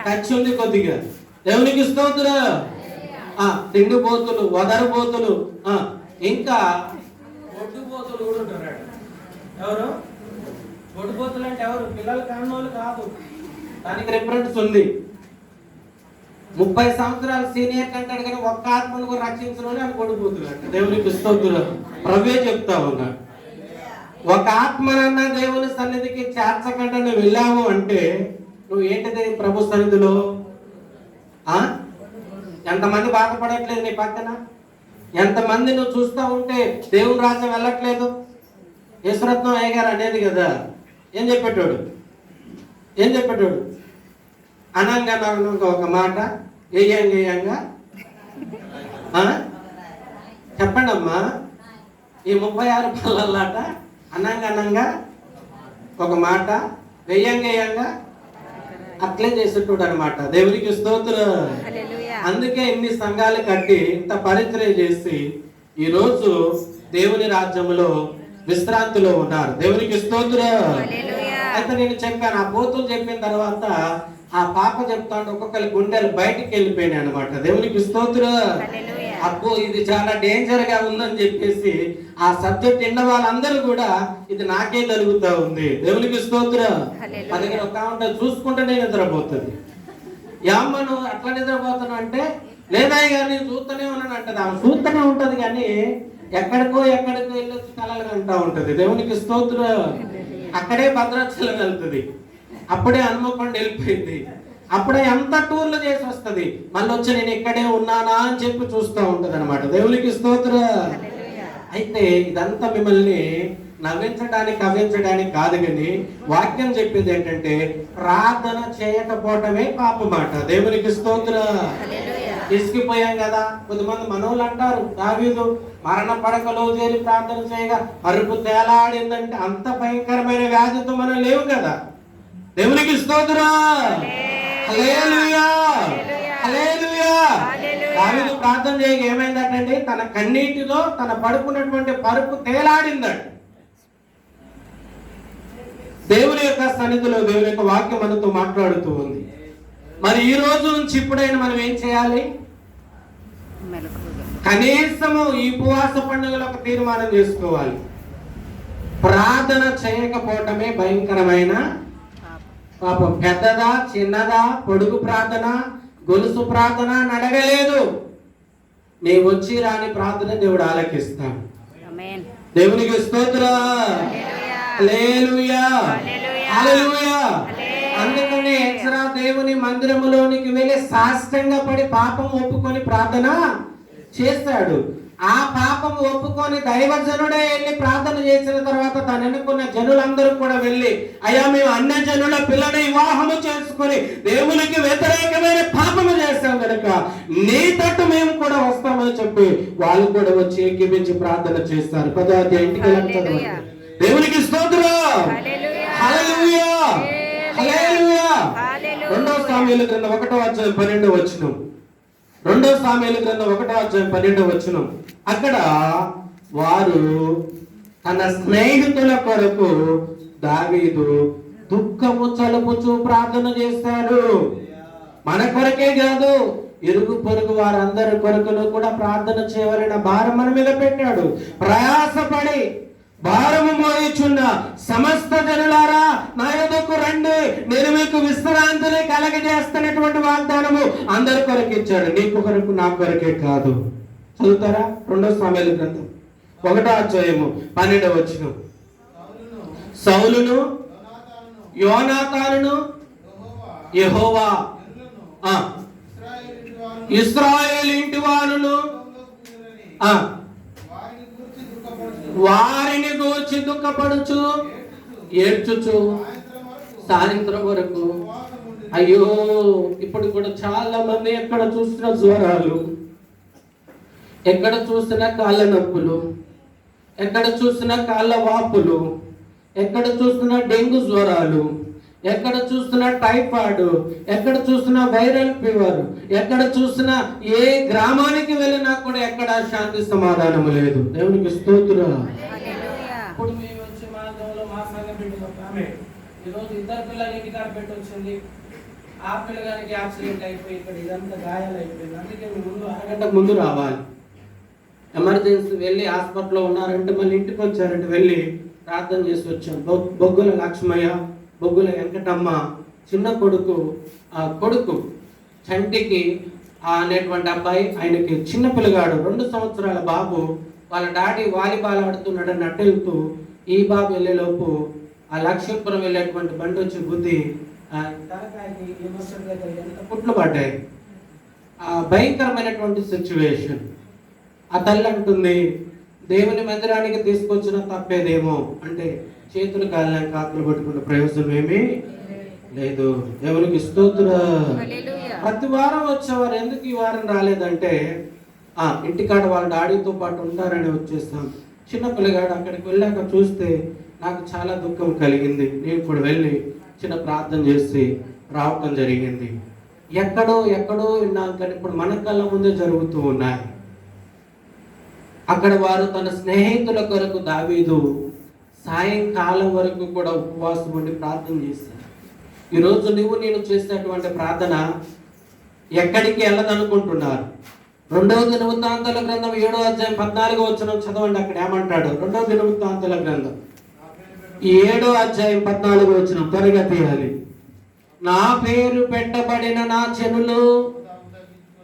టచ్ ఉంది కొద్దిగా. దేవునికి స్తోత్ర. తిండిపోతులు, వదరబోతులు, ఇంకా ఒడ్డుపోతులు కూడా ఉంటారు. ఎవరు ఒడ్డుపోతులు అంటే ఎవరు? పిల్లలు కాన్నోళ్ళు కాదు. దానికి రిఫరెన్స్ ఉంది. 30 సంవత్సరాలు సీనియర్ కంటాడు కానీ ఒక్క ఆత్మను కూడా రక్షించడం అని కొడిపోతున్నాడు. దేవునికి స్తోత్రం. ప్రభువే చెప్తా ఉన్నాడు. ఒక ఆత్మనన్నా దేవుని సన్నిధికి చేర్చకుండా నువ్వు వెళ్ళావు అంటే నువ్వు ఏంటిది ప్రభు సన్నిధిలో? ఎంతమంది బాధపడట్లేదు నీ పక్కన? ఎంతమంది నువ్వు చూస్తూ ఉంటే దేవుని రాజ్యం వెళ్ళట్లేదు? యేసురత్నం అయ్య గారు అనేది కదా. ఏం చెప్పేటోడు? అనంగా ఒక మాట ఏయంగా చెప్పండి అమ్మా. ఈ 36 పళ్ళల్లాట అనంగా ఒక మాట వేయంగా అట్లే చేసేటోడు అనమాట. దేవునికి స్తోత్రం. అందుకే ఇన్ని సంఘాలు కట్టి ఇంత పరిచర్య చేసి ఈరోజు దేవుని రాజ్యంలో విశ్రాంతిలో ఉన్నారు. దేవునికి స్తోత్రం. అయితే నేను చెప్పాను, ఆ పోతులు చెప్పిన తర్వాత ఆ పాప చెప్తాను ఒక్కొక్కరి గుండెలు బయటికి వెళ్ళిపోయినాయి అనమాట. దేవునికి స్తోత్రం. అబ్బో ఇది చాలా డేంజర్ గా ఉందని చెప్పేసి ఆ సబ్జెక్ట్ విన్న వాళ్ళందరూ కూడా ఇది నాకే జరుగుతూ ఉంది. దేవునికి స్తోత్రం. మా దగ్గర ఒక ఆమె చూసుకుంటేనే నిద్రపోతుంది. యామ్మను అట్లా నిద్రపోతాను అంటే లేదయ్య గారు నేను చూస్తూనే ఉన్నాను అంటది. ఆమె చూస్తూనే ఉంటది కానీ ఎక్కడికో వెళ్ళొచ్చి కలలు అంటా ఉంటది. దేవునికి స్తోత్రం. అక్కడే భద్రాచలం వెళ్తుంది, అప్పుడే హనుమకొండ వెళ్ళిపోయింది, అప్పుడే ఎంత టూర్లు చేసి వస్తుంది, మళ్ళీ వచ్చి నేను ఇక్కడే ఉన్నానా అని చెప్పి చూస్తూ ఉంటది అనమాట. దేవునికి స్తోత్రం. అయితే ఇదంతా మిమ్మల్ని నవ్వించడానికి కవ్వించడానికి కాదు, కానీ వాక్యం చెప్పేది ఏంటంటే ప్రార్థన చేయకపోవటమే పాపమాట. దేవునికి స్తోత్రం. ఇసిగిపోయాం కదా. కొద్దిమంది మనోళ్ళు అంటారు దావీదు మరణ పడకలో చేరి ప్రార్థన చేయగా అరుపు తేలాడిందంటే అంత భయంకరమైన వ్యాధితో మనం లేవు కదా. దేవునికి స్తోత్రం. హల్లెలూయా, హల్లెలూయా. దావీదు ప్రార్థన చేయగా ఏమైందటండి? తన కన్నీటిలో తన పడుకున్నటువంటి పరుపు తేలాడిందట. దేవుని యొక్క సన్నిధిలో దేవుని యొక్క వాక్యం మనతో మాట్లాడుతూ ఉంది. మరి ఈ రోజు నుంచి ఇప్పుడైనా మనం ఏం చేయాలి? కనీసము ఈ ఉపవాస పండుగలో ఒక తీర్మానం చేసుకోవాలి. ప్రార్థన చేయకపోవటమే భయంకరమైన పాపం. పెద్దదా చిన్నదా, పొడుగు ప్రార్థన, గొలుసు ప్రార్థన నడగలేదు. నీ వచ్చి రాని ప్రార్థన దేవుడు ఆలకిస్తాడు. దేవునికి స్తోత్రం. హల్లెలూయా, హల్లెలూయా. అందుకని ఎజ్రా దేవుని మందిరములోనికి వెళ్ళి సాష్టంగా పడి పాపం ఒప్పుకొని ప్రార్థన చేస్తాడు. ఆ పాపం ఒప్పుకొని దైవజనుడే వెళ్ళి ప్రార్థన చేసిన తర్వాత తను ఎన్నుకున్న జనులందరూ కూడా వెళ్ళి అయ్యా మేము అన్య జనుల పిల్లని వివాహము చేసుకుని దేవునికి వ్యతిరేకమైన పాపము చేస్తాం కనుక నీ తట్టు మేము కూడా వస్తామని చెప్పి వాళ్ళు కూడా వచ్చి ఏకీపించి ప్రార్థన చేస్తారు. పదార్థ ఇంటికి వెళ్ళాలి. దేవునికి స్తోత్రం. హల్లెలూయా, హల్లెలూయా. 2 సాముయేలు గ్రంథం 1వ అధ్యాయం 12వ వచనం. రెండో సామెయలు గ్రంథం 1:12 అక్కడ వారు తన స్నేహితుల కొరకు దావీదు దుఃఖము చలుపుచు ప్రార్థన చేశారు. మన కొరకే కాదు, ఇరుగు పొరుగు వారందరి కొరకును కూడా ప్రార్థన చేయవలన భారం మన మీద పెట్టాడు. ప్రయాసపడి భారము మోయుచున్న సమస్త జనులారా నా యొద్దకు రండి, నేను మీకు విశ్రాంతిని కలగజేస్తున్నటువంటి వాగ్దానము అందరి కొరకు ఇచ్చాడు, నీకు కొరకు నా కొరకే కాదు. చదువుతారా? రెండో సామెయలు గ్రంథం 1:12 సౌలును యోనాతానును యెహోవా ఇశ్రాయేలు ఇంటి వారును వారిని గూర్చి దుఃఖపడుచు ఏడ్చుచు సాయంత్రం వరకు. అయ్యో, ఇప్పుడు కూడా చాలా మంది ఎక్కడ చూసిన జ్వరాలు, ఎక్కడ చూసినా కాళ్ళ నొప్పులు, ఎక్కడ చూసినా కాళ్ళ వాపులు, ఎక్కడ చూసినా డెంగ్యూ జ్వరాలు, ఎక్కడ చూసినా టైఫాయిడ్, ఎక్కడ చూసినా వైరల్ ఫీవర్, ఎక్కడ చూసినా ఏ గ్రామానికి వెళ్ళినా కూడా ఎక్కడ శాంతి సమాధానం లేదు. దేవునికి స్తోత్రం. ఇప్పుడు మేము వచ్చి మా గౌలో మా సంఘం బిడ్డలు ఒక ఆమె ఈరోజు ఇద్దరు పిల్లలు ఇంటికాడ పెట్టొచ్చింది. ఆ పిల్లగానికి యాక్సిడెంట్ అయిపోయి ఇక్కడ ఇదంతా గాయాలు అయిపోయింది. అందుకే ముందు అరగంటకు ముందు రావాలి. ఎమర్జెన్సీ వెళ్ళి హాస్పిటల్లో ఉన్నారంటే మళ్ళీ ఇంటికి వచ్చారంటే వెళ్ళి ప్రార్థన చేసి వచ్చాం. బొగ్గుల లక్ష్మయ్య, బొగ్గుల వెంకటమ్మ చిన్న కొడుకు, ఆ కొడుకు చంటికి అనేటువంటి అబ్బాయి, ఆయనకి చిన్న పిల్లగాడు 2 సంవత్సరాల బాబు. వాళ్ళ డాడీ వాలీబాల్ ఆడుతున్నాడని అట్టెళ్తూ ఈ బాబు వెళ్ళేలోపు ఆ లక్ష్మీపురం వెళ్ళేటువంటి బండి వచ్చి గుద్ది తలకాయకి ఎంత పుట్లు పడ్డాయి. ఆ భయంకరమైనటువంటి సిచ్యువేషన్. ఆ తల్లి అంటుంది, దేవుని మందిరానికి తీసుకొచ్చిన తప్పేదేమో అంటే చేతులు కాళ్ళని కాకులు పట్టుకున్న ప్రయోజనం ఏమీ లేదు. దేవునికి స్తోత్రం. ప్రతి వారం వచ్చేవారు ఎందుకు ఈ వారం రాలేదంటే ఇంటికాడ వాళ్ళ డాడీతో పాటు ఉంటారని వచ్చేస్తాం. చిన్న పిల్లగాడు అక్కడికి వెళ్ళాక చూస్తే నాకు చాలా దుఃఖం కలిగింది. నేను కూడా వెళ్ళి చిన్న ప్రార్థన చేసి రావటం జరిగింది. ఎక్కడో విన్నాం కానీ ఇప్పుడు మన కళ్ళ ముందే జరుగుతూ ఉన్నాయి. అక్కడ వారు తన స్నేహితుల కొరకు దావీదు సాయంకాలం వరకు కూడా ఉపవాసం ఉండి ప్రార్థన చేశారు. ఈరోజు నువ్వు నేను చేసినటువంటి ప్రార్థన ఎక్కడికి వెళ్ళదనుకుంటున్నారు? 2వ దినవృత్తాంతాల గ్రంథం 7:14 చదవండి. అక్కడ ఏమంటాడు? 2వ దినవృత్తాంతాల గ్రంథం 7:14 త్వరగా తీయాలి. నా పేరు పెట్టబడిన నా జనులు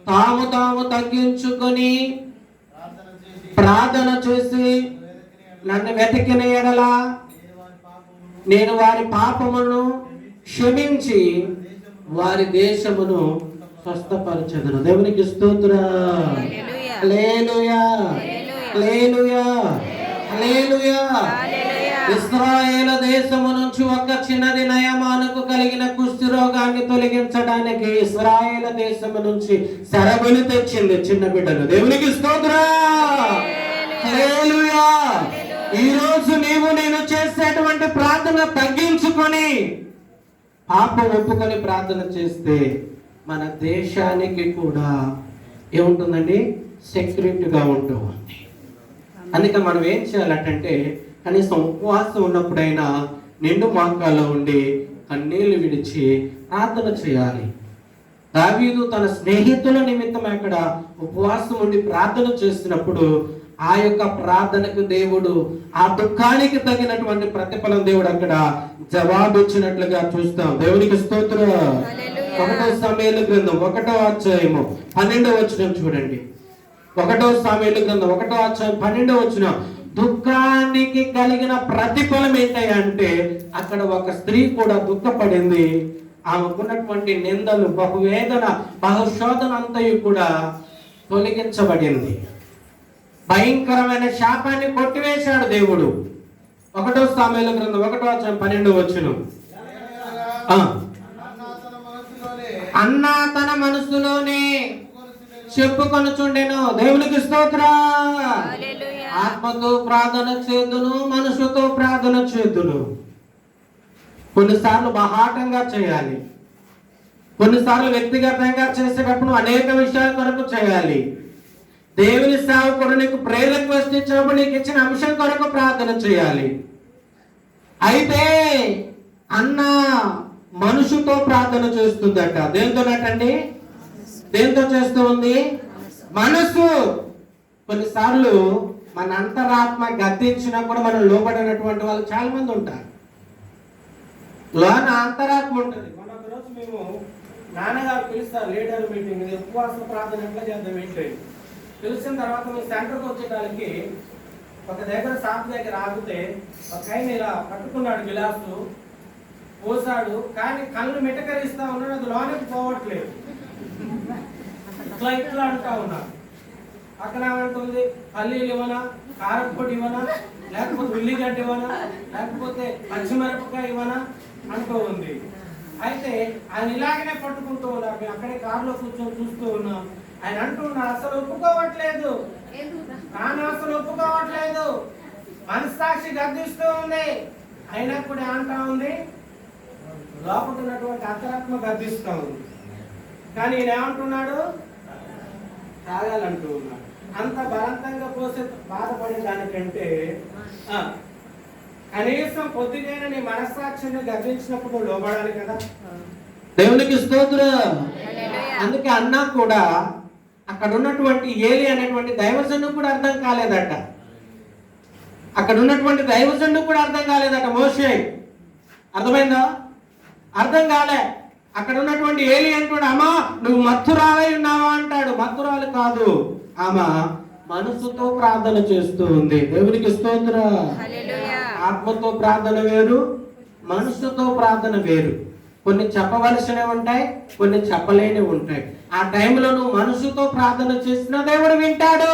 తాము తగ్గించుకొని ప్రార్థన చేసి నన్ను వెతికిన ఎడల నేను వారి పాపమును క్షమించి వారి దేశమును స్వస్థపరచెదను. దేవునికి స్తోత్రం. హల్లెలూయా, హల్లెలూయా, హల్లెలూయా. ఇశ్రాయేలు దేశము నుంచి ఒక చిన్నది నయమానుకు కలిగిన కుష్టి రోగాన్ని తొలగించడానికి ఇశ్రాయేలు దేశము నుంచి శరబులు తెచ్చింది చిన్న బిడ్డలు. దేవునికి స్తోత్రం. హల్లెలూయా. ఈ రోజు నీవు నేను చేసేటువంటి ప్రార్థన తగ్గించుకొని పాపం ఒప్పుకొని ప్రార్థన చేస్తే మన దేశానికి కూడా ఏముంటుందండి? సెక్యూరిటీగా ఉంటుంది. అందుకే మనం ఏం చేయాలంటే కనీసం ఉపవాసం ఉన్నప్పుడైనా నిండు మోకాల్లో ఉండి కన్నీళ్లు విడిచి ప్రార్థన చేయాలి. దావీదు తన స్నేహితుల నిమిత్తం అక్కడ ఉపవాసం ఉండి ప్రార్థన చేసినప్పుడు ఆ యొక్క ప్రార్థనకు దేవుడు ఆ దుఃఖానికి తగినటువంటి ప్రతిఫలం దేవుడు అక్కడ జవాబు ఇచ్చినట్లుగా చూస్తాం. దేవునికి స్తోత్రం. 1వ సమూయేలు గ్రంథం 1:12 చూడండి. 1వ సమూయేలు గ్రంథం 1:12 దుఃఖానికి కలిగిన ప్రతిఫలం ఏంటంటే అక్కడ ఒక స్త్రీ కూడా దుఃఖపడింది. ఆమెకున్నటువంటి నిందలు, బహువేదన, బహుశోధన అంతయు కూడా తొలగించబడింది. భయంకరమైన శాపాన్ని కొట్టివేశాడు దేవుడు. 1వ సమూయేలు గ్రంథం 1:12 అన్నా తన మనసులోనే చెప్పుకొనుచుండెను. దేవునికి స్తోత్రం. ఆత్మతో ప్రార్థన చేదును, మనసుతో ప్రార్థన చేదును. కొన్నిసార్లు బహాటంగా చేయాలి, కొన్నిసార్లు వ్యక్తిగతంగా చేసేటప్పుడు అనేక విషయాల కొరకు చేయాలి. దేవుని సేవకుడు నీకు ప్రేయర్ రిక్వెస్ట్ ఇచ్చినప్పుడు నీకు ఇచ్చిన అంశం కొరకు ప్రార్థన చేయాలి. అయితే అన్న మనుషుతో ప్రార్థన చేస్తుందట. దేంతోనటండి? దేంతో చేస్తూ ఉంది? మనసు. కొన్నిసార్లు మన అంతరాత్మ గద్దించినా కూడా మనం లోబడినటువంటి వాళ్ళు చాలా మంది ఉంటారు. లోన అంతరాత్మ ఉంటుంది. మొన్న ఒక రోజు మేము నాన్నగారు పిలుస్తారు లీడర్ మీటింగ్, ఉపవాస ప్రార్థన ఎట్లా చేద్దాం ఏంటి. పిలిచిన తర్వాత మేము సెంటర్కి వచ్చేటానికి ఒక దగ్గర షాప్ దగ్గర ఆగితే ఒక ఆయన ఇలా పట్టుకున్నాడు, గిలాసు పోసాడు, కానీ కళ్ళు మిటకరిస్తా ఉన్నాడు, అది లోనికి పోవట్లేదు. ఇట్లా అంటా ఉన్నాడు. అక్కడ ఏమంటుంది, పల్లీలు ఇవ్వనా, కారపొడి ఇవ్వనా, లేకపోతే ఉల్లిగడ్డ ఇవ్వనా, లేకపోతే పచ్చిమిరపకాయ ఇవ్వనా అంటూ ఉంది. అయితే ఆయన ఇలాగనే పట్టుకుంటూ ఉన్నారు. మేము అక్కడే కారులో కూర్చొని చూస్తూ ఉన్నాం. ఆయన అంటున్నారు, అసలు ఒప్పుకోవట్లేదు, నాన్న అసలు ఒప్పుకోవట్లేదు, మనస్సాక్షి గర్దిస్తూ ఉంది. అయినా కూడా అంటా ఉంది, లోపల ఉన్నటువంటి అంతరాత్మ గర్దిస్తూ ఉంది. కానీ ఈయన ఏమంటున్నాడు, తాగాలంటూ ఉన్నాడు. అంత బలవంతంగా పోసే బాధపడే దానికంటే కనీసం కొద్దిగైనా నీ మనస్సాక్షిని గర్వించినప్పుడు లోబడాలి కదా. దేవునికి స్తోత్రం. అందుకే అన్నా కూడా అక్కడ ఉన్నటువంటి ఏలి అనేటువంటి దైవజనుడు కూడా అర్థం కాలేదట. అక్కడ ఉన్నటువంటి దైవజనుడు కూడా అర్థం కాలేదట. మోషే అర్థమైందా? అర్థం కాలే. అక్కడ ఉన్నటువంటి ఏలి అంటాడు, అమ్మా నువ్వు మత్తురాలై ఉన్నావా అంటాడు. మత్తురాలు కాదు, ఆమె మనసుతో ప్రార్థన చేస్తూ ఉంది. దేవునికి స్తోత్రం. ఆత్మతో ప్రార్థన వేరు, మనసుతో ప్రార్థన వేరు. కొన్ని చెప్పవలసినవి ఉంటాయి, కొన్ని చెప్పలేనివి ఉంటాయి. ఆ టైంలో నువ్వు మనసుతో ప్రార్థన చేసినా దేవుడు వింటాడు.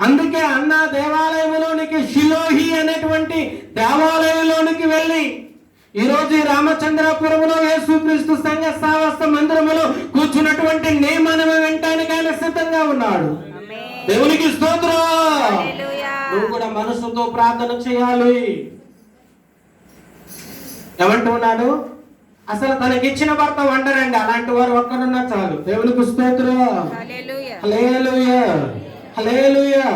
అందుకే అన్న దేవాలయంలోనికి, షిలోహి అనేటువంటి దేవాలయంలోనికి వెళ్ళి ఈరోజు ఈ రామచంద్రపురంలో యేసుక్రీస్తు సంఘ సావస్త మందిరములో కూర్చున్నటువంటి నియమనం వినటానికి ఆయన సిద్ధంగా ఉన్నాడు. దేవునికి స్తోత్రం. నువ్వు కూడా మనసుతో ప్రార్థన చేయాలి. ఏమంటున్నాడు? అసలు తనకిచ్చిన భర్త వండరండి, అలాంటి వారు ఒక్కరున్నా చాలు. దేవునికి స్తోత్రం. హల్లెలూయా, హల్లెలూయా, హల్లెలూయా.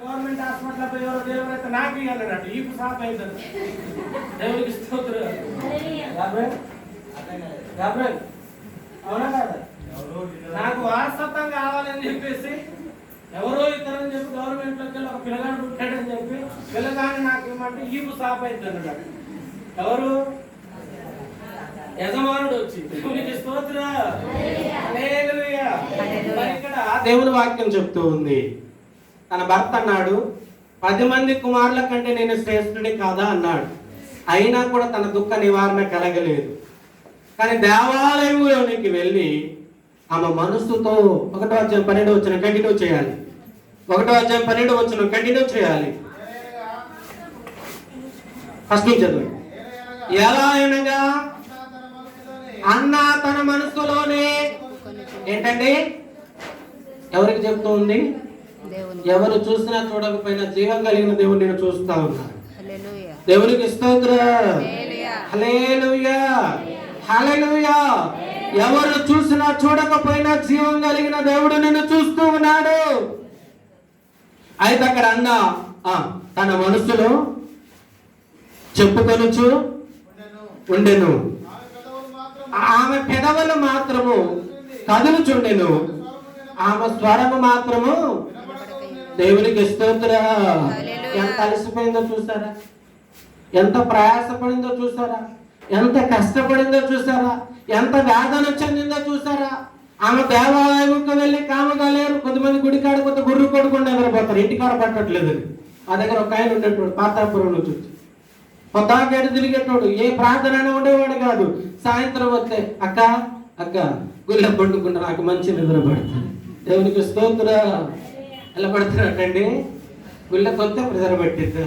గవర్నమెంట్ హాస్పిటల్ పోయారు, దేవుడైతే నాకు ఇవ్వాలన్నట్టు ఈ సాప్ అవుతుంది. దేవుడికి స్తోత్రం. అవునా కదా? నాకు వారసత్వం కావాలని చెప్పేసి ఎవరో ఇతరని చెప్పి గవర్నమెంట్ లోకి వెళ్ళి ఒక పిల్లగాడు పుట్టాడని చెప్పి పిల్లగాని నాకు ఇవ్వమంటే ఈపు సాప్ అవుతుంది అన్నాడు. ఎవరు? యజమానుడు వచ్చి. దేవునికి స్తోత్రం. హల్లెలూయా. ఇక్కడ దేవుని వాక్యం చెప్తూ ఉంది, తన భర్త అన్నాడు 10 మంది కుమారుల కంటే నేను శ్రేష్ఠుడి కాదా అన్నాడు. అయినా కూడా తన దుఃఖ నివారణ కలగలేదు. కానీ దేవాలయంలోనికి వెళ్ళి ఆమె మనసుతో 1:12 కంటిన్యూ చేయాలి. 1:12 కంటిన్యూ చేయాలి. ఫస్ట్ నుంచి చదువు. ఎలా అనగా అన్న తన మనసులోనే ఏంటండి, ఎవరికి చెప్తూ ఉంది? ఎవరు చూసినా చూడకపోయినా జీవం కలిగిన దేవుడు నేను చూస్తా ఉన్నాను. దేవునికి స్తోత్రం. హల్లెలూయా, హల్లెలూయా. ఎవరు చూసినా చూడకపోయినా జీవం కలిగిన దేవుడు నిన్ను చూస్తూ ఉన్నాడు. అయితే అక్కడ అన్న తన మనసులో చెప్పుకొనుచు ఉండెను, ఆమె పెదవులు మాత్రము కదులుచుండెను, ఆమె స్వరము మాత్రము. దేవునికి స్తోత్రం. ఎంత అలసిపోయిందో చూసారా, ఎంత ప్రయాసపడిందో చూసారా, ఎంత కష్టపడిందో చూసారా, ఎంత వేదన చెందిందో చూసారా. ఆమె దేవాలయంకి వెళ్ళి కామగా లేరు. కొంతమంది గుడికాడ కొంత గుర్రు కొడుకుండా ఎగరపోతారు, ఇంటికాడ పట్టట్లేదు. మా దగ్గర ఒక ఆయన ఉండేటోడు, పాతాపురం నుంచి వచ్చి పొద్దాకేడు తిరిగేటోడు, ఏ ప్రార్థన ఉండేవాడు కాదు. సాయంత్రం వస్తే అక్క అక్క గుళ్ళ పండుకుంటా, నాకు మంచి నిద్ర పడుతుంది. దేవునికి స్తోత్రం. ఎలా పడుతున్నట్టండి? గుళ్ళ కొంత ప్రెజర్ పెట్టిద్దా.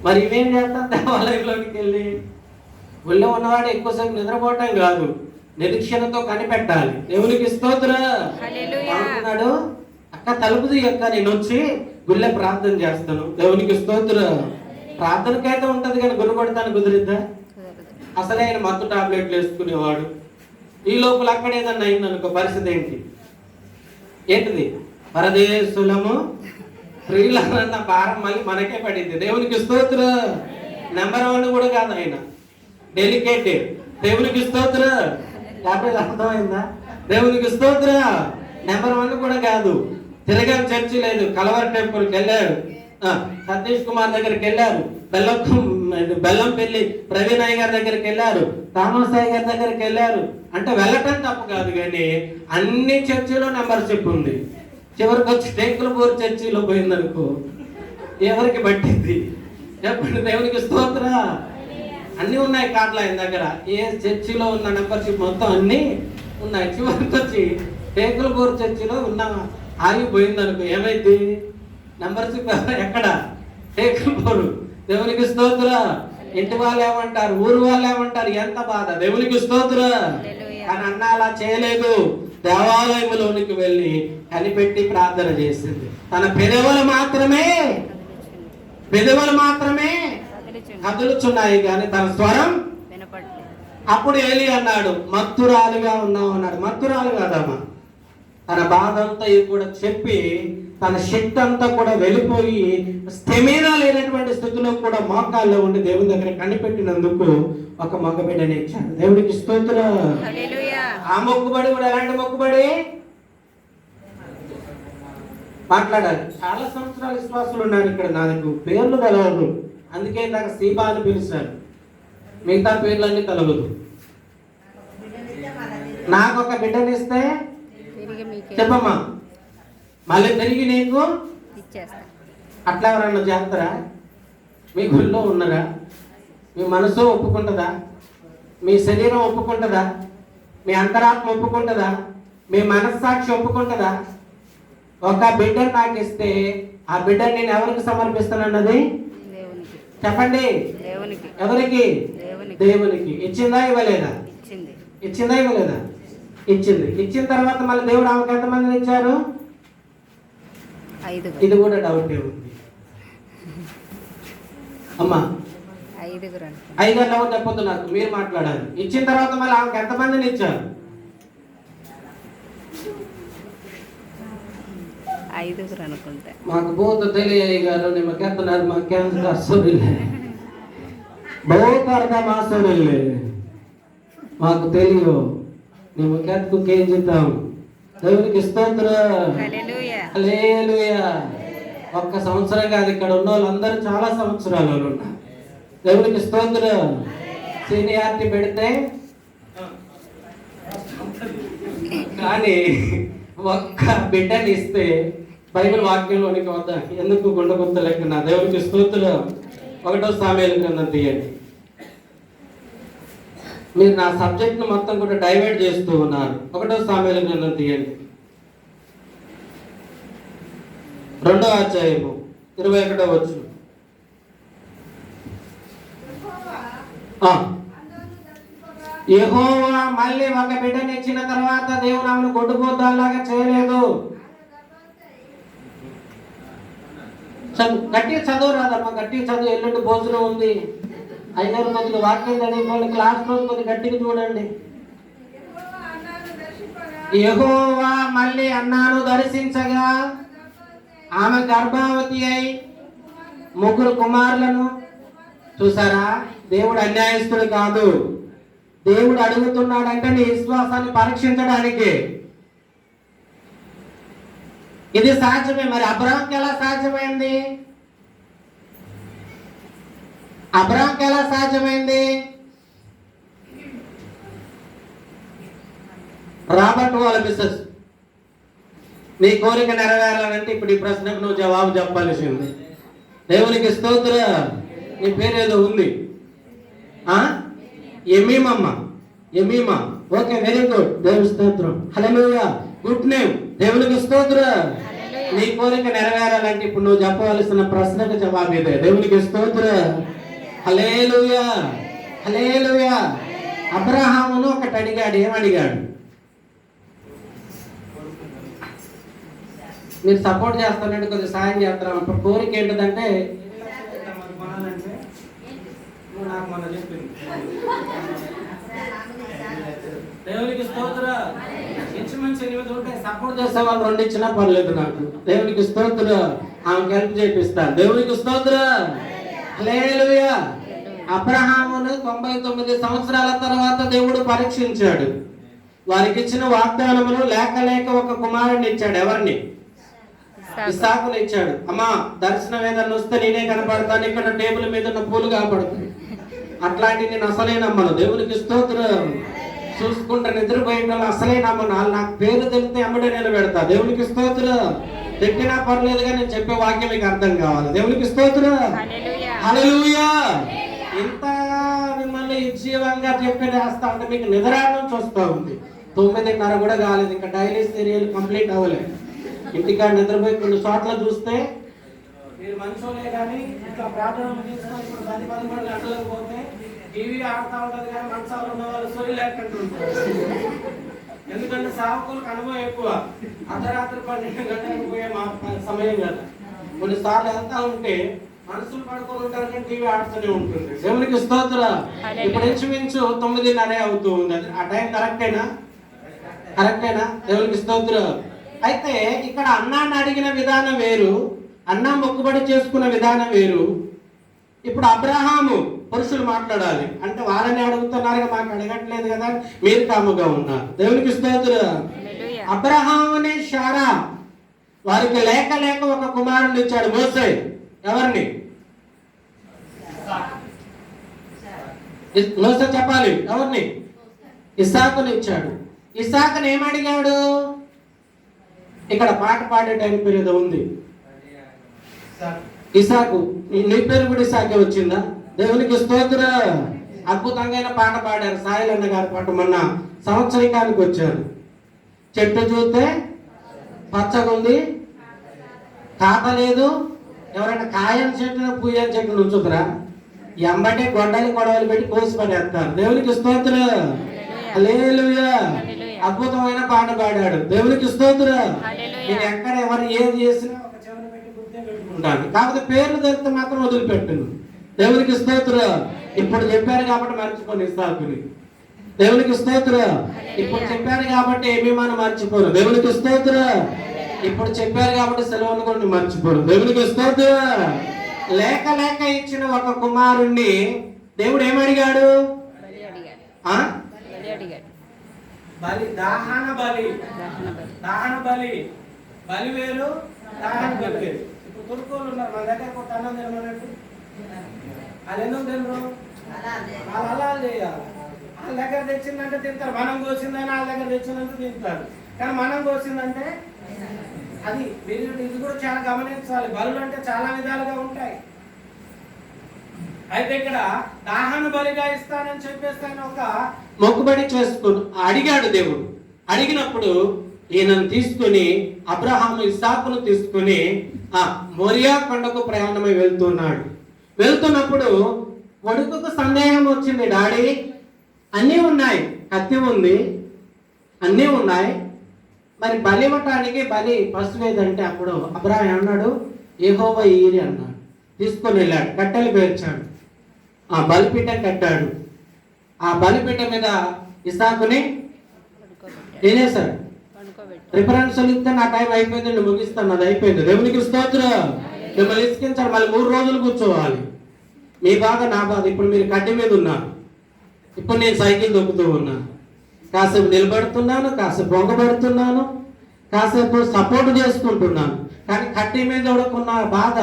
మరి ఇవేం చేస్తాం? దేవాలయంలోకి వెళ్ళి గుళ్ళ ఉన్నవాడు ఎక్కువసేపు నిద్రపోవటం కాదు, నిరీక్షణతో కనిపెట్టాలి. దేవునికి స్తోత్రం. అంటున్నాడు, అక్క తలుపుది అక్క, నేను వచ్చి గుళ్ళ ప్రార్థన చేస్తాను. దేవునికి స్తోత్రం. ప్రార్థనకైతే ఉంటది కానీ గురి కొడతాను కుదిరిద్దా? అసలే ఆయన మత్తు టాబ్లెట్లు వేసుకునేవాడు. ఈ లోపల అక్కడ ఏదన్నా అయిందనుకో పరిస్థితి ఏంటిది? పరదేశులము స్త్రీలన్న భారం మళ్ళీ మనకే పడింది. దేవునికి స్తోత్ర. నెంబర్ 1 కూడా కాదు ఆయన, డెలికేట్. దేవునికి స్తోత్ర. లేకపోతే అర్థమైందా? దేవునికి స్తోత్ర. నెంబర్ 1 కూడా కాదు. తిరగని చర్చి లేదు. కలవర్ టెంపుల్కి వెళ్ళారు, సతీష్ కుమార్ దగ్గరికి వెళ్ళారు, బెల్లంపల్లి ప్రవీణ్ అయ్య గారి దగ్గరికి వెళ్ళారు, థామస్ అయ్య గారి దగ్గరికి వెళ్ళారు. అంటే వెళ్ళటం తప్పు కాదు, కానీ అన్ని చర్చిలో మెంబర్షిప్ ఉంది. చివరికి వచ్చి టేకులపూర్ చర్చిలో పోయిందనుకో ఎవరికి పట్టింది చెప్పండి? దేవునికి స్తోత్ర. అన్ని ఉన్నాయి కార్డులు ఆయన దగ్గర. ఏ చర్చిలో ఉన్న మెంబర్షిప్ మొత్తం అన్ని ఉన్నాయి. చివరికి వచ్చి టేకులపూర్ చర్చిలో ఉన్న ఆగిపోయిందనుకో ఏమైంది? మెంబర్షిప్ ఎక్కడ? టేకులపూర్. దేవునికి స్తోత్ర. ఇంటి వాళ్ళు ఏమంటారు, ఊరు వాళ్ళు ఏమంటారు, ఎంత బాధ. దేవునికి స్తోత్ర. కానీ అన్న అలా చేయలేదు. దేవాలయంలోనికి వెళ్ళి కనిపెట్టి ప్రార్థన చేసింది. తన పెదవులు మాత్రమే కదులుచున్నాయి కానీ తన స్వరం. అప్పుడు ఏలి అన్నాడు, మత్తురాలుగా ఉన్నావు అన్నాడు. మత్తురాలు కాదమ్మా, తన బాధ అంతా కూడా చెప్పి తన శక్తి అంతా కూడా వెళ్ళిపోయి స్థిమినా లేనటువంటి స్థితిలో కూడా మోకాల్లో ఉండి దేవుని దగ్గర కనిపెట్టినందుకు ఒక మగబిడ్డని ఇచ్చాడు. దేవుడికి స్తోత్రం. ఆ మొక్కుబడి కూడా ఎలాంటి మొక్కుబడి? మాట్లాడాలి. చాలా సంవత్సరాల విశ్వాసులు ఉన్నారు ఇక్కడ. నాకు పేర్లు తెలవదు, అందుకే ఇందాక సీబా అని పిలిచారు. మిగతా పేర్లన్నీ తెలవదు. నాకు ఒక బిడ్డనిస్తే చెప్పమ్మా, మళ్ళీ తిరిగి నీకు అట్లా ఎవరన్నా చేస్తారా? మీ గుళ్ళో ఉన్నారా? మీ మనసు ఒప్పుకుంటుందా? మీ శరీరం ఒప్పుకుంటుందా? మీ అంతరాత్మ ఒప్పుకుంటుందా? మీ మనస్సాక్షి ఒప్పుకుంటుందా? ఒక బిడ్డను నాకు ఇస్తే ఆ బిడ్డను నేను ఎవరికి సమర్పిస్తానన్నది చెప్పండి? ఎవరికి? దేవునికి. ఇచ్చిందా ఇవ్వలేదా? ఇచ్చిందా ఇవ్వలేదా? ఇచ్చింది. ఇచ్చిన తర్వాత మళ్ళీ దేవుడు ఆమెకు ఎంతమందిని ఇచ్చారు? ఇది కూడా డౌటే ఉంది అమ్మా. 5 ఎవరు చెప్పొద్దు, నాకు మీరు మాట్లాడాలి. ఇచ్చిన తర్వాత మళ్ళీ ఆమెకు ఎంతమందిని ఇచ్చారు? 5 అనుకుంటా. మాకు బోత తెలియ గారు నిమ్మకెత్తన్నారు. మాకేం అసూరిలే, బహుత అర్థమాసూరిలే, మాకు తెలియదు. నిమ్మకెత్తకు ఏం చెప్తాం? దేవునికి స్తోత్రం. హల్లెలూయా. ఒక్క సంవత్సరం కాదు, ఇక్కడ ఉన్న వాళ్ళందరూ చాలా సంవత్సరాలు ఉన్నారు. దేవునికి స్తోత్రం. సీనియారిటీ పెడితే కానీ ఒక్క బిడ్డని ఇస్తే బైబిల్ వాక్యంలోనికి వద్ద ఎందుకు గుండె గుర్తలేకున్నా? దేవునికి స్తోత్రం. 1 సామెయలు గ్రంథం తీయండి. మీరు నా సబ్జెక్ట్ను మొత్తం కూడా డైవర్ట్ చేస్తూ ఉన్నారు. 1 సామెయలు గ్రంథం తీయండి, 2వ అధ్యాయము 21వ వచనం. యెహోవా మళ్ళీ ఒక బిడ్డని ఇచ్చిన తర్వాత దేవుడు ఆమెను గొడ్డుపోతాలాగా చేయలేదు. గట్టిగా చదువు రాదమ్మా, గట్టిగా చదువు. ఎల్లుండి భోజనం ఉంది. 5 మందికి వాక్యం చదివి క్లాస్ రోజు కొద్ది గట్టిగా చూడండి. యెహోవా మళ్ళీ అన్నాను దర్శించగా ఆమె గర్భవతి అయి 3 కుమారులను. చూసారా? దేవుడు అన్యాయస్తుడు కాదు. దేవుడు అడుగుతున్నాడంటే నీ విశ్వాసాన్ని పరీక్షించడానికి. ఇది సాధ్యమే. మరి అబ్రాహాంకి ఎలా సాధ్యమైంది? అబ్రాహాంకి ఎలా సాధ్యమైంది? రాబర్ట్ వాళ్ళ మిస్సెస్, నీ కోరిక నెరవేరాలంటే ఇప్పుడు ఈ ప్రశ్నకు నువ్వు జవాబు చెప్పాల్సింది. దేవునికి స్తోత్రం. నీ పేరేదో ఉంది, ఎమీమమ్మ. ఎమీమా. Okay, very good. దేవుని స్తోత్రం. హల్లెలూయా. Good name. దేవునికి స్తోత్రం. నీ కోరిక నెరవేరాలంటే ఇప్పుడు నువ్వు చెప్పవలసిన ప్రశ్నకు జవాబు ఇదే. దేవునికి స్తోత్రం. హల్లెలూయా. హల్లెలూయా. అబ్రహామును ఒకటి అడిగాడు. ఏమడిగాడు? మీరు సపోర్ట్ చేస్తానంటే కొద్దిగా సాయం చేస్తాను. అప్పుడు కోరిక ఏంటంటే దేవునికి స్తోత్రం. ఇంచుమించు 8 ఉంటాయి. సపోర్ట్ చేసే వాళ్ళు 2 ఇచ్చినా పర్లేదు నాకు. దేవునికి స్తోత్రం. ఆమెకు హెల్ప్ చేపిస్తాను. దేవునికి స్తోత్రం. హల్లెలూయా. అబ్రహామును 99 సంవత్సరాల తర్వాత దేవుడు పరీక్షించాడు. వారికి ఇచ్చిన వాగ్దానములు లేక ఒక కుమారుని ఇచ్చాడు. ఎవరిని? ఇస్సాకుని ఇచ్చాడు. అమ్మా, దర్శనం ఏదన్నా వస్తే నేనే కనపడతాను, ఇక్కడ టేబుల్ మీద ఉన్న పూలు కాపాడుతాయి. అట్లాంటి నేను అసలే నమ్మను. దేవునికి స్తోత్రం. చూసుకుంటే నిద్రపోయిన అసలే నమ్మను. వాళ్ళు నాకు పేరు తెలిస్తే అమ్మడే నేను పెడతా. దేవునికి స్తోత్రం. పెట్టినా పర్లేదుగా నేను చెప్పే వాక్యం మీకు అర్థం కావాలి. దేవునికి స్తోత్రం. హల్లెలూయా. ఇంత మిమ్మల్ని జీవంగా చెప్పి రాస్తా ఉంటే మీకు నిద్ర నుంచి వస్తూ ఉంది. 9:30 కూడా కాలేదు, ఇంకా డైలీ సీరియల్ కంప్లీట్ అవ్వలేదు. ఇంటికాడ నిద్రపోయి కొన్ని చోట్ల చూస్తే మీరు మనుషులే కానీ ఇట్లా ప్రార్థన తీసుకొని ఇప్పుడు 10-11 గంటలకు పోతే టీవీ ఆడుతూ ఉంటుంది కానీ మనసాలు ఉన్న వాళ్ళు సోయి లేకుంటుంటారు. ఎందుకంటే సావకులకు అనుభవం ఎక్కువ. అర్ధరాత్రి 12 గంటలకు పోయే మా సమయం కదా. కొన్నిసార్లు వెళ్తా ఉంటే మనసులు పడుకొని ఉంటారు కానీ టీవీ ఆడుతూనే ఉంటుంది. దేవునికి స్తోత్రం. ఇప్పుడు ఇంచుమించు 9:30 అవుతూ ఉంది. ఆ టైం కరెక్టేనా? దేవునికి స్తోత్రం. అయితే ఇక్కడ అన్నాన్ని అడిగిన విధానం వేరు, అన్న మొక్కుబడి చేసుకున్న విధానం వేరు. ఇప్పుడు అబ్రహాము పురుషులు మాట్లాడాలి అంటే వాళ్ళని అడుగుతున్నారు, మాకు అడగట్లేదు కదా, మీరు కాముగా ఉన్నారు. దేవునికి స్తోత్రం. అబ్రహాముని శారా వారికి లేక ఒక కుమారుని ఇచ్చాడు. మోసే. ఎవరిని? మోసే చెప్పాలి. ఎవరిని? ఇస్సాకుని ఇచ్చాడు. ఇస్సాకుని ఏమడిగాడు? ఇక్కడ పాట పాడే టైం పీరియడ్ ఉంది. ఇస్సాకు, నీ పేరు కూడా ఇస్సాకే వచ్చిందా? దేవునికి స్తోత్రం. అద్భుతంగా పాట పాడారు. సాయిల్ అన్న గారి పాట మొన్న సంవత్సరికానికి వచ్చారు. చెట్టు చూస్తే పచ్చగా ఉంది, కాత లేదు. ఎవరైనా కాయం చెట్టును పూయని చెట్టు ఉంచుతురా? ఎంబటే గొడవలు పెట్టి కోసి పడేస్తారు. దేవునికి స్తోత్రం. హల్లెలూయా. అద్భుతమైన పాట పాడాడు. దేవునికి స్తోత్రం. నేను ఎక్కడ ఎవరు ఏది చేసినా ఒక చెవులు పెట్టి గుర్తే పెట్టుకుంటాను, కాకపోతే పేర్లు తెలిస్తే మాత్రం వదిలిపెట్టును. దేవునికి స్తోత్రం. ఇప్పుడు చెప్పారు కాబట్టి మర్చిపోను ఇస్సాకుని. దేవునికి స్తోత్రం. ఇప్పుడు చెప్పారు కాబట్టి ఏమీ మనం మర్చిపోను. దేవునికి స్తోత్రం. ఇప్పుడు చెప్పారు కాబట్టి సెలవును కూడా మర్చిపోను. దేవునికి స్తోత్రం. లేక ఇచ్చిన ఒక కుమారుణ్ణి దేవుడు ఏమడిగాడు? బలి, దాహన బలి. దాహన బలి. బలి వేరు, దాహన బలి వేరు. ఇప్పుడు తుర్కోళ్ళు ఉన్నారు మన దగ్గర, కొత్త అన్నం తినమన్నట్టు వాళ్ళు ఎందుకు తినరు? వాళ్ళు అలా చేయాలి. వాళ్ళ దగ్గర తెచ్చిందంటే తింటారు, మనం కోసిందని వాళ్ళ దగ్గర తెచ్చిందంటే తింటారు. కానీ మనం కోసిందంటే అది ఇది కూడా చాలా గమనించాలి. బలులు అంటే చాలా విధాలుగా ఉంటాయి. అయితే ఇక్కడ దాహన బలిగా ఇస్తానని చెప్పేస్తాను ఒక మొక్కుబడి చేసుకుని అడిగాడు దేవుడు. అడిగినప్పుడు ఈయనను తీసుకుని అబ్రహాము ఇస్సాకును తీసుకుని ఆ మోరియా కొండకు ప్రయాణమై వెళ్తున్నప్పుడు కొడుకుకు సందేహం వచ్చింది. డాడీ, అన్నీ ఉన్నాయి, కత్తి ఉంది, అన్నీ ఉన్నాయి, మరి బలి ఇవ్వటానికి బలి పశువు ఏదంటే అప్పుడు అబ్రహాం అన్నాడు, యెహోవా ఈరి అన్నాడు. తీసుకొని వెళ్ళాడు, కట్టెలు పేర్చాడు, ఆ బలిపీఠం కట్టాడు. ఆ బలిపీఠం మీద ఇస్సాకుని తినేశాడు. రిఫరెన్స్లు ఇస్తే నా టైం అయిపోయింది, నేను ముగిస్తాను, అది అయిపోయింది. దేవునికి స్తోత్రం. మిమ్మల్ని ఇసుకించాలి, మళ్ళీ 3 రోజులు కూర్చోవాలి. మీ బాధ నా బాధ. ఇప్పుడు మీరు కట్టె మీద ఉన్నారు, ఇప్పుడు నేను సైకిల్ దొక్కుతూ ఉన్నాను. కాసేపు నిలబడుతున్నాను, కాసేపు వంగబడుతున్నాను, కాసేపు సపోర్ట్ చేసుకుంటున్నాను. కానీ కట్టె మీద ఉడకున్న బాధ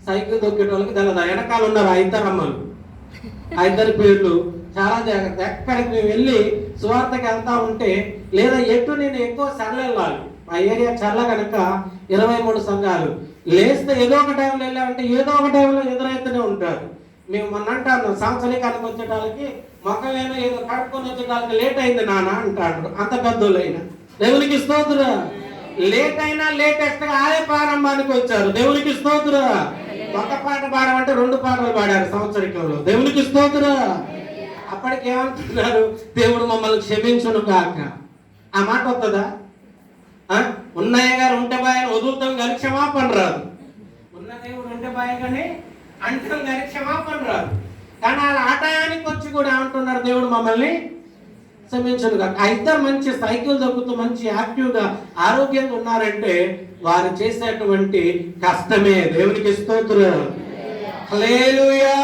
సైకిల్ దొక్కే వాళ్ళకి తెలదా. వెనకాల ఉన్నారు 2 అమ్మలు, 2 పేర్లు. చాలా జాగ్రత్త. ఎక్కడికి మేము వెళ్ళి సువార్తకి వెళ్తా ఉంటే లేదా నేను ఎక్కువ వెళ్ళాలి. మా ఏరియా చల్ల కనుక 23 సంఘాలు. లేస్తే ఏదో ఒక టైంలో వెళ్ళామంటే ఏదో ఒక టైంలో ఎదురైతేనే ఉంటారు. మేము మొన్న అంటాను, సంవత్సరానికి వచ్చేటానికి మొక్కలైనా ఏదో కడుక్కొని వచ్చేటానికి లేట్ అయింది నాన్న అంటాడు. అంత పెద్దోళ్ళైనా. దేవునికి స్తోత్రం. లేట్ అయినా లేటెస్ట్ గా ఆడే ప్రారంభానికి వచ్చారు. దేవునికి స్తోత్రం. ఒక పాట పాడమంటే 2 పాటలు పాడారు సంవత్సరికంలో. దేవునికి స్తోత్రం. అప్పటికి ఏమంటున్నారు, దేవుడు మమ్మల్ని క్షమించును కాక. ఆ మాట వస్తుందా? ఉన్నయ్య గారు ఉంటే బాయని వదులుతాం కానీ క్షమాపణ రాదు. ఉన్న దేవుడు ఉంటే బాయ కానీ అంటాం కానీ క్షమాపణ రాదు. కానీ వాళ్ళ ఆటయానికి వచ్చి కూడా ఏమంటున్నారు, దేవుడు మమ్మల్ని క్షమించును గాక. ఆ ఇద్దరు మంచి సైకిల్ దొక్కుతూ మంచి యాక్టివ్గా ఆరోగ్యంగా ఉన్నారంటే వారు చేసేటువంటి కష్టమే. దేవునికి స్తోత్రం. హల్లెలూయా.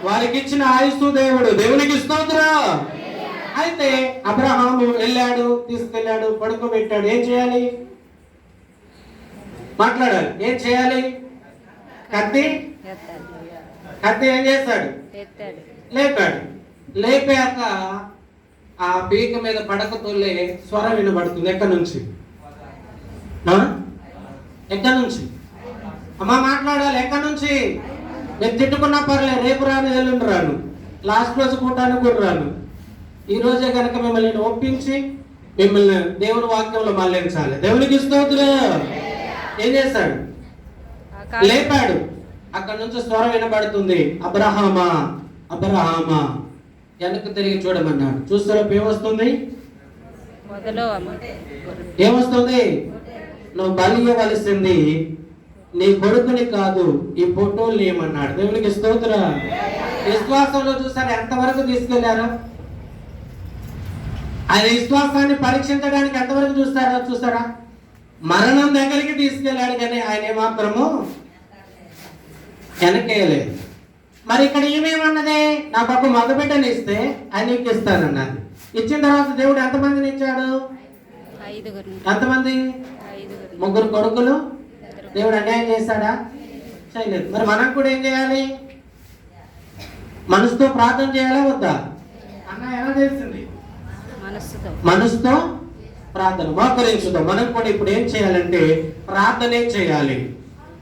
వారికి ఇచ్చిన ఆయుస్సు దేవుడు. దేవునికి స్తోత్రం. అయితే అబ్రహాము వెళ్ళాడు, తీసుకెళ్ళాడు, పడుకోబెట్టాడు. ఏం చేయాలి? మాట్లాడాలి. ఏం చేయాలి? కత్తి ఏం చేస్తాడు? లేపాడు. లేపాక ఆ పీక మీద పడకతోలే స్వరం వినబడుతుంది. ఎక్కడి నుంచి? ఎక్కడి నుంచి? అమ్మా మాట్లాడాలి. ఎక్కడి నుంచి? నేను తిట్టుకున్నా పర్లేదు, రేపు రాను, ఎల్లుండి రాను, లాస్ట్ రోజు కూటానికి కూడా రాను. ఈ రోజే కనుక మిమ్మల్ని ఒప్పించి మిమ్మల్ని దేవుని వాక్యంలో మళ్ళించాలి. దేవునికి స్తోత్రం. ఏం చేశాడు? లేపాడు. అక్కడ నుంచి స్వరం వినబడుతుంది, అబ్రహామా అబ్రహామా. వెనక్కి తిరిగి చూడమన్నాడు. చూస్తారో ఏమొస్తుంది? ఏమొస్తుంది? నువ్వు బలి ఇవ్వవలసింది నీ కొడుకుని కాదు, ఈ ఫోటోలు ఏమన్నాడు. దేవునికి స్తోత్రం. విశ్వాసంలో చూసారు ఎంతవరకు తీసుకెళ్లారు? ఆయన విశ్వాసాన్ని పరీక్షించడానికి ఎంతవరకు చూస్తారా? మరణం దగ్గరికి తీసుకెళ్ళాడు, కానీ ఆయన ఏమాత్రము వెనకేయలేదు. మరి ఇక్కడ ఏమేమన్నది? నాకు ఒక మగబిడ్డని ఇస్తే ఆయనకి ఇస్తానన్నది. ఇచ్చిన తర్వాత దేవుడు ఎంతమందిని ఇచ్చాడు? ఎంతమంది? 3 కొడుకులు. దేవుడు అన్యాయం చేశాడా? చేయలేదు. మరి మనం కూడా ఏం చేయాలి? మనసుతో ప్రార్థన చేయాలా వద్దా? అన్న ఎలా తెలిసింది? మనసుతో ప్రార్థన మోకరించుదాం. మనం కూడా ఇప్పుడు ఏం చేయాలంటే ప్రార్థనే చేయాలి.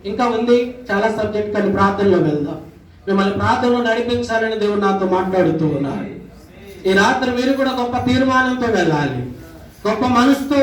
ఇంకా ఉంది చాలా సబ్జెక్ట్, కానీ ప్రార్థనలో వెళ్దాం. మిమ్మల్ని ప్రార్థనలో నడిపించాలని దేవుడు నాతో మాట్లాడుతూ ఉన్నారు. ఈ రాత్రి మీరు కూడా గొప్ప తీర్మానంతో వెళ్ళాలి, గొప్ప మనసుతో